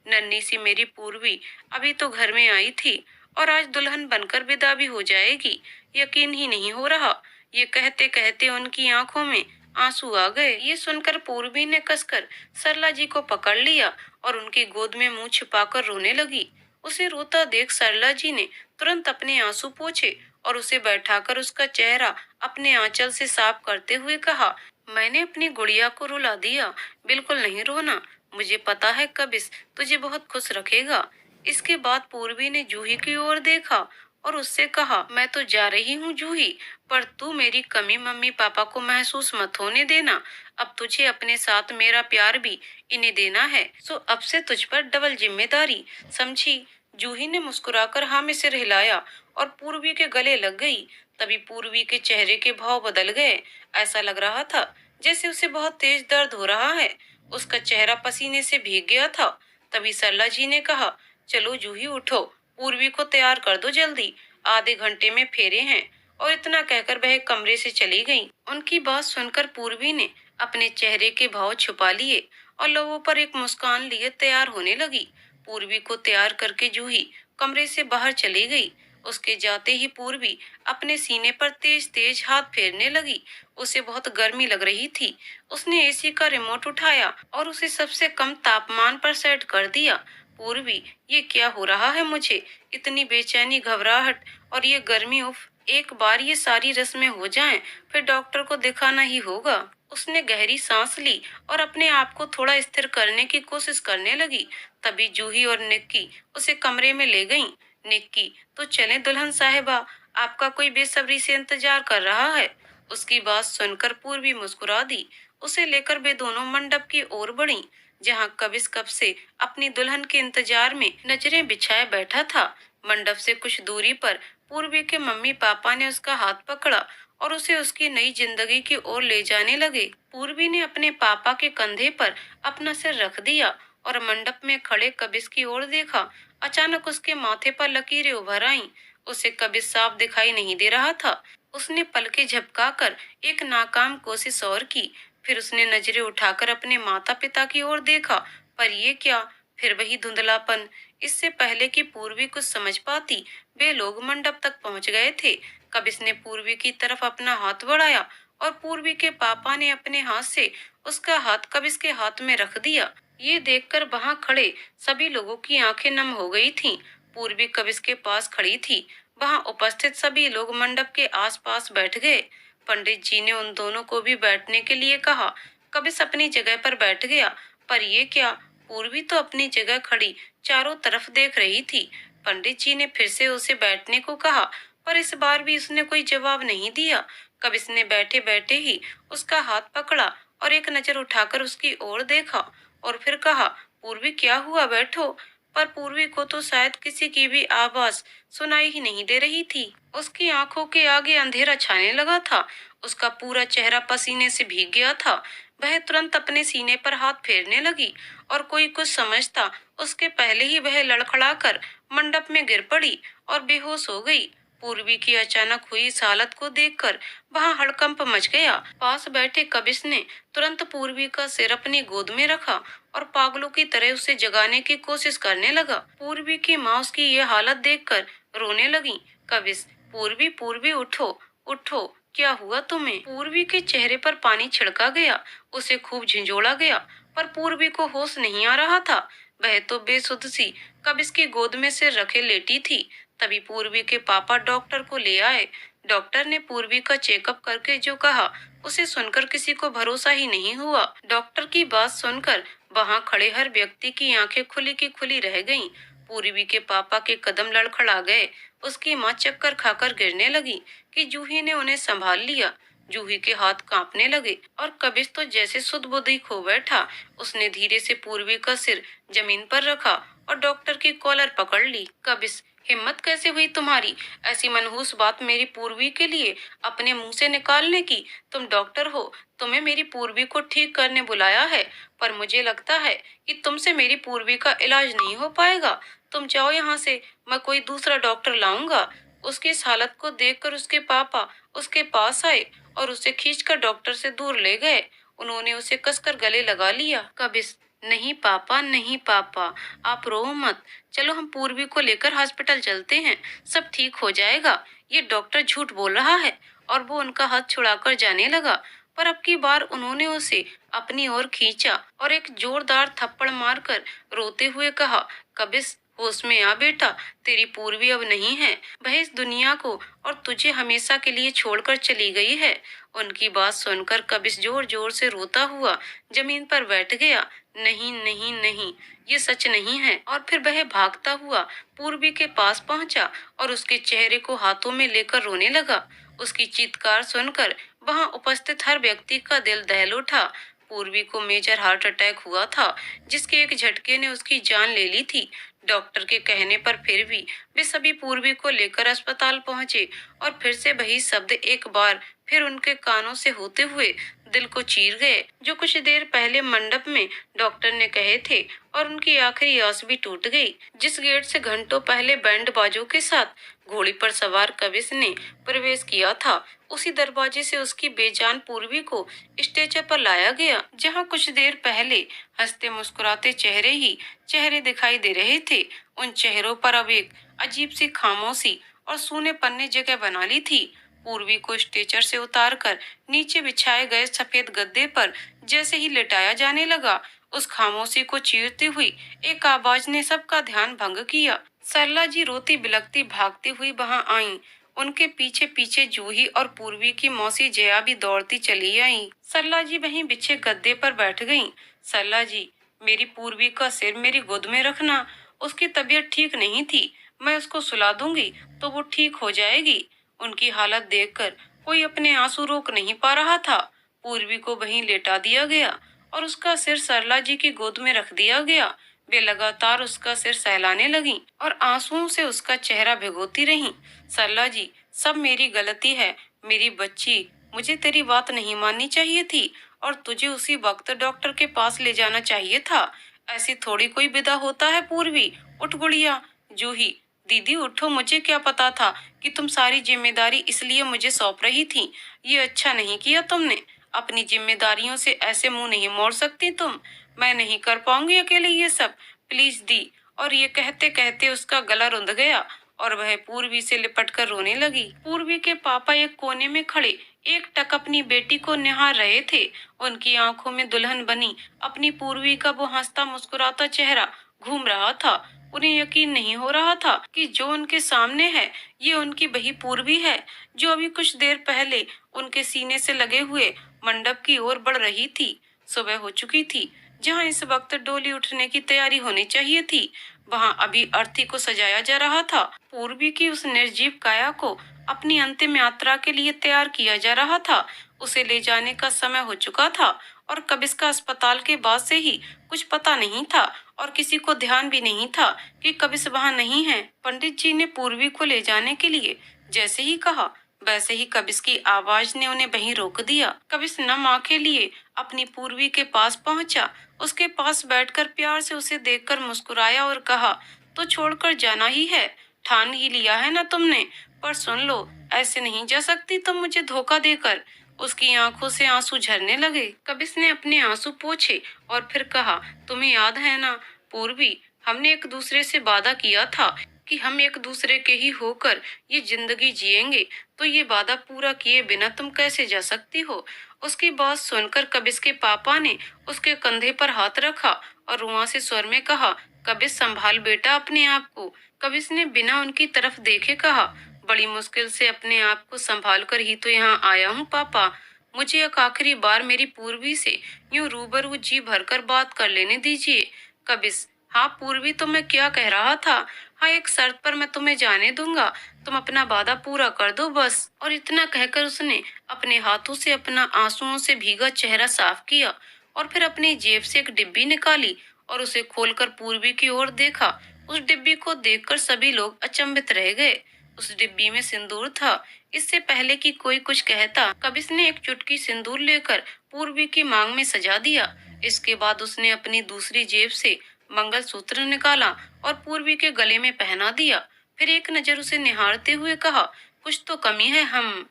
Speaker 1: नन्ही सी मेरी पूर्वी अभी तो घर में आई थी और आज दुल्हन बनकर विदा भी हो जाएगी, यकीन ही नहीं हो रहा। ये कहते कहते उनकी आंखों में आंसू आ गए। ये सुनकर पूर्वी ने कसकर सरला जी को पकड़ लिया और उनकी गोद में मुंह छिपाकर रोने लगी। उसे रोता देख सरला जी ने तुरंत अपने आंसू पोंछे और उसे बैठाकर उसका चेहरा अपने आंचल से साफ करते हुए कहा, मैंने अपनी गुड़िया को रुला दिया, बिल्कुल नहीं रोना। मुझे पता है कबिस तुझे बहुत खुश रखेगा। इसके बाद पूर्वी ने जूही की ओर देखा और उससे कहा, मैं तो जा रही हूँ जूही, पर तू मेरी कमी मम्मी पापा को महसूस मत होने देना। अब तुझे अपने साथ मेरा प्यार भी इन्हें देना है, सो अब से तुझ पर डबल जिम्मेदारी, समझी। जूही ने मुस्कुराकर हाँ में सिर हिलाया और पूर्वी के गले लग गई। तभी पूर्वी के चेहरे के भाव बदल गए। ऐसा लग रहा था जैसे उसे बहुत तेज दर्द हो रहा है। उसका चेहरा पसीने से भीग गया था। तभी सरला जी ने कहा, चलो जूही उठो, पूर्वी को तैयार कर दो जल्दी, आधे घंटे में फेरे हैं। और इतना कहकर वह कमरे से चली गई। उनकी बात सुनकर पूर्वी ने अपने चेहरे के भाव छुपा लिए और लोगों पर एक मुस्कान लिए तैयार होने लगी। पूर्वी को तैयार करके जूही कमरे से बाहर चली गई। उसके जाते ही पूर्वी अपने सीने पर तेज तेज हाथ फेरने लगी। उसे बहुत गर्मी लग रही थी। उसने एसी का रिमोट उठाया और उसे सबसे कम तापमान पर सेट कर दिया। पूर्वी, ये क्या हो रहा है मुझे? इतनी बेचैनी, घबराहट और ये गर्मी, उफ। एक बार ये सारी रस्में हो जाएं, फिर डॉक्टर को दिखाना ही होगा। उसने गहरी सांस ली और अपने आप को थोड़ा स्थिर करने की कोशिश करने लगी। तभी जूही और निक्की उसे कमरे में ले गईं। निक्की, तो चलें दुल्हन साहिबा, आपका कोई बेसब्री से इंतजार कर रहा है। उसकी बात सुनकर पूर्वी मुस्कुरा दी। उसे लेकर वे दोनों मंडप की ओर बढ़ीं, जहां कबिस कब से अपनी दुल्हन के इंतजार में नजरें बिछाए बैठा था। मंडप से कुछ दूरी पर पूर्वी के मम्मी पापा ने उसका हाथ पकड़ा और उसे उसकी नई जिंदगी की ओर ले जाने लगे। पूर्वी ने अपने पापा के कंधे पर अपना सिर रख दिया और मंडप में खड़े कबिस की ओर देखा। अचानक उसके माथे पर लकीरें उभर आईं। उसे कबिस साफ दिखाई नहीं दे रहा था। उसने पलकें झपकाकर एक नाकाम कोशिश और की। फिर उसने नजरें उठाकर अपने माता पिता की ओर देखा, पर ये क्या? फिर वही धुंधलापन। इससे पहले कि पूर्वी कुछ समझ पाती, वे लोग मंडप तक पहुंच गए थे। कबिस ने पूर्वी की तरफ अपना हाथ बढ़ाया और पूर्वी के पापा ने अपने हाथ से उसका हाथ कबिस के हाथ में रख दिया। ये देखकर वहां खड़े सभी लोगों की आंखें नम हो गई थीं। पूर्वी कबिस के पास खड़ी थी। वहां उपस्थित सभी लोग मंडप के आसपास बैठ गए। पंडित जी ने उन दोनों को भी बैठने के लिए कहा। कबिस अपनी जगह पर बैठ गया। पर ये क्या? पूर्वी तो अपनी जगह खड़ी चारों तरफ देख रही थी। पंडित जी ने फिर से उसे बैठने को कहा, पर इस बार भी उसने कोई जवाब नहीं दिया। कबिस ने बैठे बैठे ही उसका हाथ पकड़ा और एक नजर उठाकर उसकी ओर देखा और फिर कहा, पूर्वी क्या हुआ, बैठो। पर पूर्वी को तो शायद किसी की भी आवाज सुनाई ही नहीं दे रही थी। उसकी आंखों के आगे अंधेरा छाने लगा था। उसका पूरा चेहरा पसीने से भीग गया था। वह तुरंत अपने सीने पर हाथ फेरने लगी और कोई कुछ समझता उसके पहले ही वह लड़खड़ाकर मंडप में गिर पड़ी और बेहोश हो गई। पूर्वी की अचानक हुई इस हालत को देखकर वहां हड़कंप मच गया। पास बैठे कबिस ने तुरंत पूर्वी का सिर अपनी गोद में रखा और पागलों की तरह उसे जगाने की कोशिश करने लगा। पूर्वी की माँ उसकी ये हालत देखकर रोने लगी। कबिस, पूर्वी, पूर्वी उठो, उठो, क्या हुआ तुम्हें? पूर्वी के चेहरे पर पानी छिड़का गया। उसे खूब झंझोड़ा गया, पर पूर्वी को होश नहीं आ रहा था। वह तो बेसुध सी कबिस की गोद में सिर रखे लेटी थी। तभी पूर्वी के पापा डॉक्टर को ले आए। डॉक्टर ने पूर्वी का चेकअप करके जो कहा, उसे सुनकर किसी को भरोसा ही नहीं हुआ। डॉक्टर की बात सुनकर वहां खड़े हर व्यक्ति की आंखें खुली की खुली रह गईं। पूर्वी के पापा के कदम लड़खड़ा गए। उसकी माँ चक्कर खाकर गिरने लगी कि जूही ने उन्हें संभाल लिया। जूही के हाथ कांपने लगे और कबिस तो जैसे सुध बुध ही खो बैठा। उसने धीरे से पूर्वी का सिर जमीन पर रखा और डॉक्टर की कॉलर पकड़ ली। कबिस, हिम्मत कैसे हुई तुम्हारी ऐसी मनहूस बात मेरी पूर्वी के लिए अपने मुंह से निकालने की? तुम डॉक्टर हो, तुम्हें मेरी पूर्वी को ठीक करने बुलाया है, पर मुझे लगता है कि तुमसे मेरी पूर्वी का इलाज नहीं हो पाएगा। तुम जाओ यहाँ से, मैं कोई दूसरा डॉक्टर लाऊंगा। उसकी इस हालत को देखकर उसके पापा उसके पास आए और उसे खींचकर डॉक्टर से दूर ले गए। उन्होंने उसे कसकर गले लगा लिया। कबिस, नहीं पापा, नहीं पापा, आप रो मत। चलो हम पूर्वी को लेकर हॉस्पिटल चलते हैं, सब ठीक हो जाएगा। ये डॉक्टर झूठ बोल रहा है। और वो उनका हाथ छुड़ाकर जाने लगा। पर अब की बार उन्होंने उसे अपनी ओर खींचा और एक जोरदार थप्पड़ मारकर रोते हुए कहा, कबिस होश में आ बेटा, तेरी पूर्वी अब नहीं है, वह इस दुनिया को और तुझे हमेशा के लिए छोड़कर चली गई है। उनकी बात सुनकर कबिस जोर जोर से रोता हुआ जमीन पर बैठ गया। नहीं नहीं नहीं, ये सच नहीं है। और फिर वह भागता हुआ पूर्वी के पास पहुंचा और उसके चेहरे को हाथों में लेकर रोने लगा। उसकी चीत्कार सुनकर वहां उपस्थित हर व्यक्ति का दिल दहल उठा। पूर्वी को मेजर हार्ट अटैक हुआ था, जिसके एक झटके ने उसकी जान ले ली थी। डॉक्टर के कहने पर फिर भी वे सभी पूर्वी को लेकर अस्पताल पहुंचे और फिर से वही शब्द एक बार फिर उनके कानों से होते हुए दिल को चीर गए, जो कुछ देर पहले मंडप में डॉक्टर ने कहे थे। और उनकी आखिरी आस भी टूट गई। जिस गेट से घंटों पहले बैंड बाजों के साथ घोड़ी पर सवार कविस ने प्रवेश किया था, उसी दरवाजे से उसकी बेजान पूर्वी को स्टेचर पर लाया गया, जहां कुछ देर पहले हंसते मुस्कुराते चेहरे ही चेहरे दिखाई दे रहे थे। उन चेहरों पर अब एक अजीब सी खामोशी और सूनेपन ने जगह बना ली थी। पूर्वी को स्ट्रेचर से उतारकर नीचे बिछाए गए सफेद गद्दे पर जैसे ही लेटाया जाने लगा, उस खामोशी को चीरती हुई एक आवाज ने सबका ध्यान भंग किया। सरला जी रोती बिलखती भागती हुई वहां आईं। उनके पीछे पीछे जूही और पूर्वी की मौसी जया भी दौड़ती चली आई। सरला जी वहीं बिछे गद्दे पर बैठ गईं। सरला जी, मेरी पूर्वी का सिर मेरी गोद में रखना, उसकी तबीयत ठीक नहीं थी, मैं उसको सुला दूंगी तो वो ठीक हो जाएगी। उनकी हालत देखकर कोई अपने आंसू रोक नहीं पा रहा था। पूर्वी को वहीं लेटा दिया गया और उसका सिर सरला जी की गोद में रख दिया गया। वे लगातार उसका सिर सहलाने लगीं और आंसुओं से उसका चेहरा भिगोती रहीं। सरला जी, सब मेरी गलती है, मेरी बच्ची, मुझे तेरी बात नहीं माननी चाहिए थी और तुझे उसी वक्त डॉक्टर के पास ले जाना चाहिए था। ऐसी थोड़ी कोई विदा होता है। पूर्वी, उठ गुड़िया। जूही, दीदी उठो, मुझे क्या पता था कि तुम सारी जिम्मेदारी इसलिए मुझे सौंप रही थी। ये अच्छा नहीं किया तुमने। अपनी जिम्मेदारियों से ऐसे मुंह नहीं मोड़ सकती तुम। मैं नहीं कर पाऊंगी अकेले ये सब, प्लीज दी। और ये कहते कहते उसका गला रुंध गया और वह पूर्वी से लिपट कर रोने लगी। पूर्वी के पापा एक कोने में खड़े एक टक अपनी बेटी को निहार रहे थे। उनकी आंखों में दुल्हन बनी अपनी पूर्वी का वो हंसता मुस्कुराता चेहरा घूम रहा था। उन्हें यकीन नहीं हो रहा था कि जो उनके सामने है ये उनकी वही पूर्वी है, जो अभी कुछ देर पहले उनके सीने से लगे हुए मंडप की ओर बढ़ रही थी। सुबह हो चुकी थी। जहां इस वक्त डोली उठने की तैयारी होनी चाहिए थी, वहां अभी अर्थी को सजाया जा रहा था। पूर्वी की उस निर्जीव काया को अपनी अंतिम यात्रा के लिए तैयार किया जा रहा था। उसे ले जाने का समय हो चुका था और कबिस का अस्पताल के बाद से ही कुछ पता नहीं था और किसी को ध्यान भी नहीं था कि कबिस वहां नहीं है। पंडित जी ने पूर्वी को ले जाने के लिए जैसे ही कहा, वैसे ही कबिस की आवाज ने उन्हें वहीं रोक दिया। कबिस नम आंखें लिए अपनी पूर्वी के पास पहुंचा। उसके पास बैठकर प्यार से उसे देखकर मुस्कुराया और कहा, तो छोड़कर जाना ही है, ठान ही लिया है ना तुमने। पर सुन लो, ऐसे नहीं जा सकती तुम मुझे धोखा देकर। उसकी आंखों से आंसू झरने लगे। कबिस ने अपने आंसू पोंछे और फिर कहा, तुम्हें याद है ना पूर्वी, हमने एक दूसरे से वादा किया था कि हम एक दूसरे के ही होकर ये जिंदगी जिएंगे, तो ये वादा पूरा किए बिना तुम कैसे जा सकती हो। उसकी बात सुनकर कबिस के पापा ने उसके कंधे पर हाथ रखा और रुआ से स्वर में कहा, कबिस संभाल बेटा अपने आप को। कबिस ने बिना उनकी तरफ देखे कहा, बड़ी मुश्किल से अपने आप को संभाल कर ही तो यहाँ आया हूँ पापा। मुझे एक आखिरी बार मेरी पूर्वी से यूं रूबरू जी भरकर बात कर लेने दीजिए। कबिस, हाँ पूर्वी, तो मैं क्या कह रहा था। हाँ, एक शर्त पर मैं तुम्हें जाने दूंगा, तुम अपना वादा पूरा कर दो बस। और इतना कहकर उसने अपने हाथों से अपना आंसुओं से भीगा चेहरा साफ किया और फिर अपनी जेब से एक डिब्बी निकाली और उसे खोलकर पूर्वी की ओर देखा। उस डिब्बी को देखकर सभी लोग अचंभित रह गए। उस डिब्बी में सिंदूर था। इससे पहले कि कोई कुछ कहता, कबिस ने एक चुटकी सिंदूर लेकर पूर्वी की मांग में सजा दिया। इसके बाद उसने अपनी दूसरी जेब से मंगलसूत्र निकाला और पूर्वी के गले में पहना दिया। फिर एक नजर उसे निहारते हुए कहा, कुछ तो कमी है हम।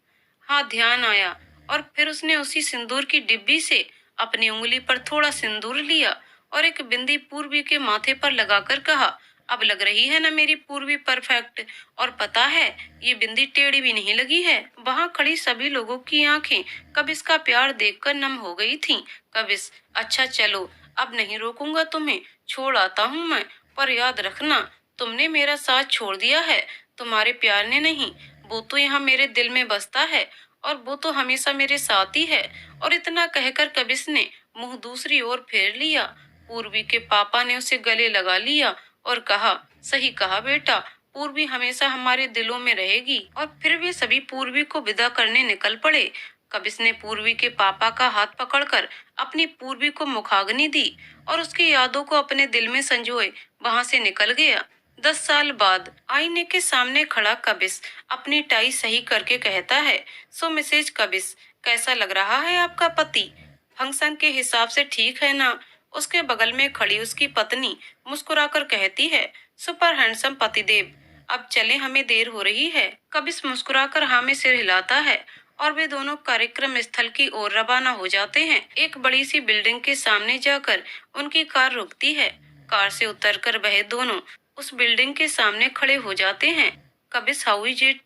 Speaker 1: हाँ, ध्यान आया और फिर उसने उसी सिंदूर की डिब्बी से अपनी उंगली पर थोड़ा सिंदूर लिया और एक बिंदी पूर्वी के माथे पर लगाकर कहा, अब लग रही है ना मेरी पूर्वी परफेक्ट। और पता है, ये बिंदी टेढ़ी भी नहीं लगी है। वहां खड़ी सभी लोगों की आंखें कबिस का प्यार देखकर नम हो गई थीं। कबिस, अच्छा चलो, अब नहीं रोकूंगा तुम्हें, छोड़ आता हूँ मैं। पर याद रखना, तुमने मेरा साथ छोड़ दिया है, तुम्हारे प्यार ने नहीं। वो तो यहाँ मेरे दिल में बसता है, और वो तो हमेशा मेरे साथ ही है। और इतना कहकर कबिस ने मुंह दूसरी ओर फेर लिया। पूर्वी के पापा ने उसे गले लगा लिया और कहा, सही कहा बेटा, पूर्वी हमेशा हमारे दिलों में रहेगी। और फिर वे सभी पूर्वी को विदा करने निकल पड़े। कबिस ने पूर्वी के पापा का हाथ पकड़कर अपनी पूर्वी को मुखाग्नि दी और उसकी यादों को अपने दिल में संजोए वहां से निकल गया। 10 साल बाद आईने के सामने खड़ा कबिस अपनी टाई सही करके कहता है, सो मिसेज कबिस, कैसा लग रहा है आपका पति? फंक्शन के हिसाब से ठीक है ना? उसके बगल में खड़ी उसकी पत्नी मुस्कुराकर कहती है, सुपर हैंडसम पतिदेव, अब चले, हमें देर हो रही है। कबिस मुस्कुराकर हाँ में सिर हिलाता है और वे दोनों कार्यक्रम स्थल की ओर रवाना हो जाते हैं। एक बड़ी सी बिल्डिंग के सामने जाकर उनकी कार रुकती है। कार से उतरकर वह दोनों उस बिल्डिंग के सामने खड़े हो जाते हैं। कबिस हाउ इज इट?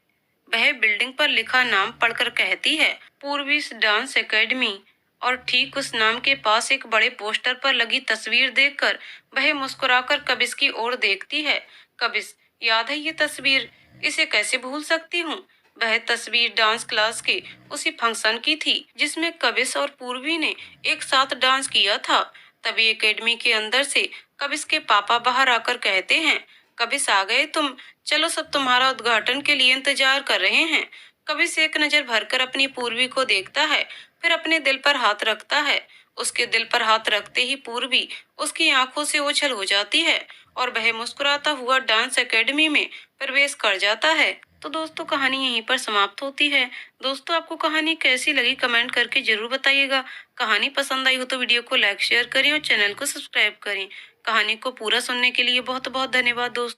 Speaker 1: वह बिल्डिंग पर लिखा नाम पढ़कर कहती है, पूर्वी डांस एकेडमी। और ठीक उस नाम के पास एक बड़े पोस्टर पर लगी तस्वीर देखकर वह मुस्कुराकर कबिस की ओर देखती है। कबिस, याद है ये तस्वीर? इसे कैसे भूल सकती हूँ? वह तस्वीर डांस क्लास के उसी फंक्शन की थी जिसमें कबिस और पूर्वी ने एक साथ डांस किया था। तभी एकेडमी के अंदर से कबिस के पापा बाहर आकर कहते हैं, कबिस आ गए तुम, चलो सब तुम्हारा उद्घाटन के लिए इंतजार कर रहे हैं। कबिस एक नजर भरकर अपनी पूर्वी को देखता है, फिर अपने दिल पर हाथ रखता है। उसके दिल पर हाथ रखते ही पूर्वी उसकी आंखों से ओझल हो जाती है और वह मुस्कुराता हुआ डांस एकेडमी में प्रवेश कर जाता है। तो दोस्तों, कहानी यहीं पर समाप्त होती है। दोस्तों, आपको कहानी कैसी लगी कमेंट करके जरूर बताइएगा। कहानी पसंद आई हो तो वीडियो को लाइक शेयर करें और चैनल को सब्सक्राइब करें। कहानी को पूरा सुनने के लिए बहुत बहुत धन्यवाद दोस्तों।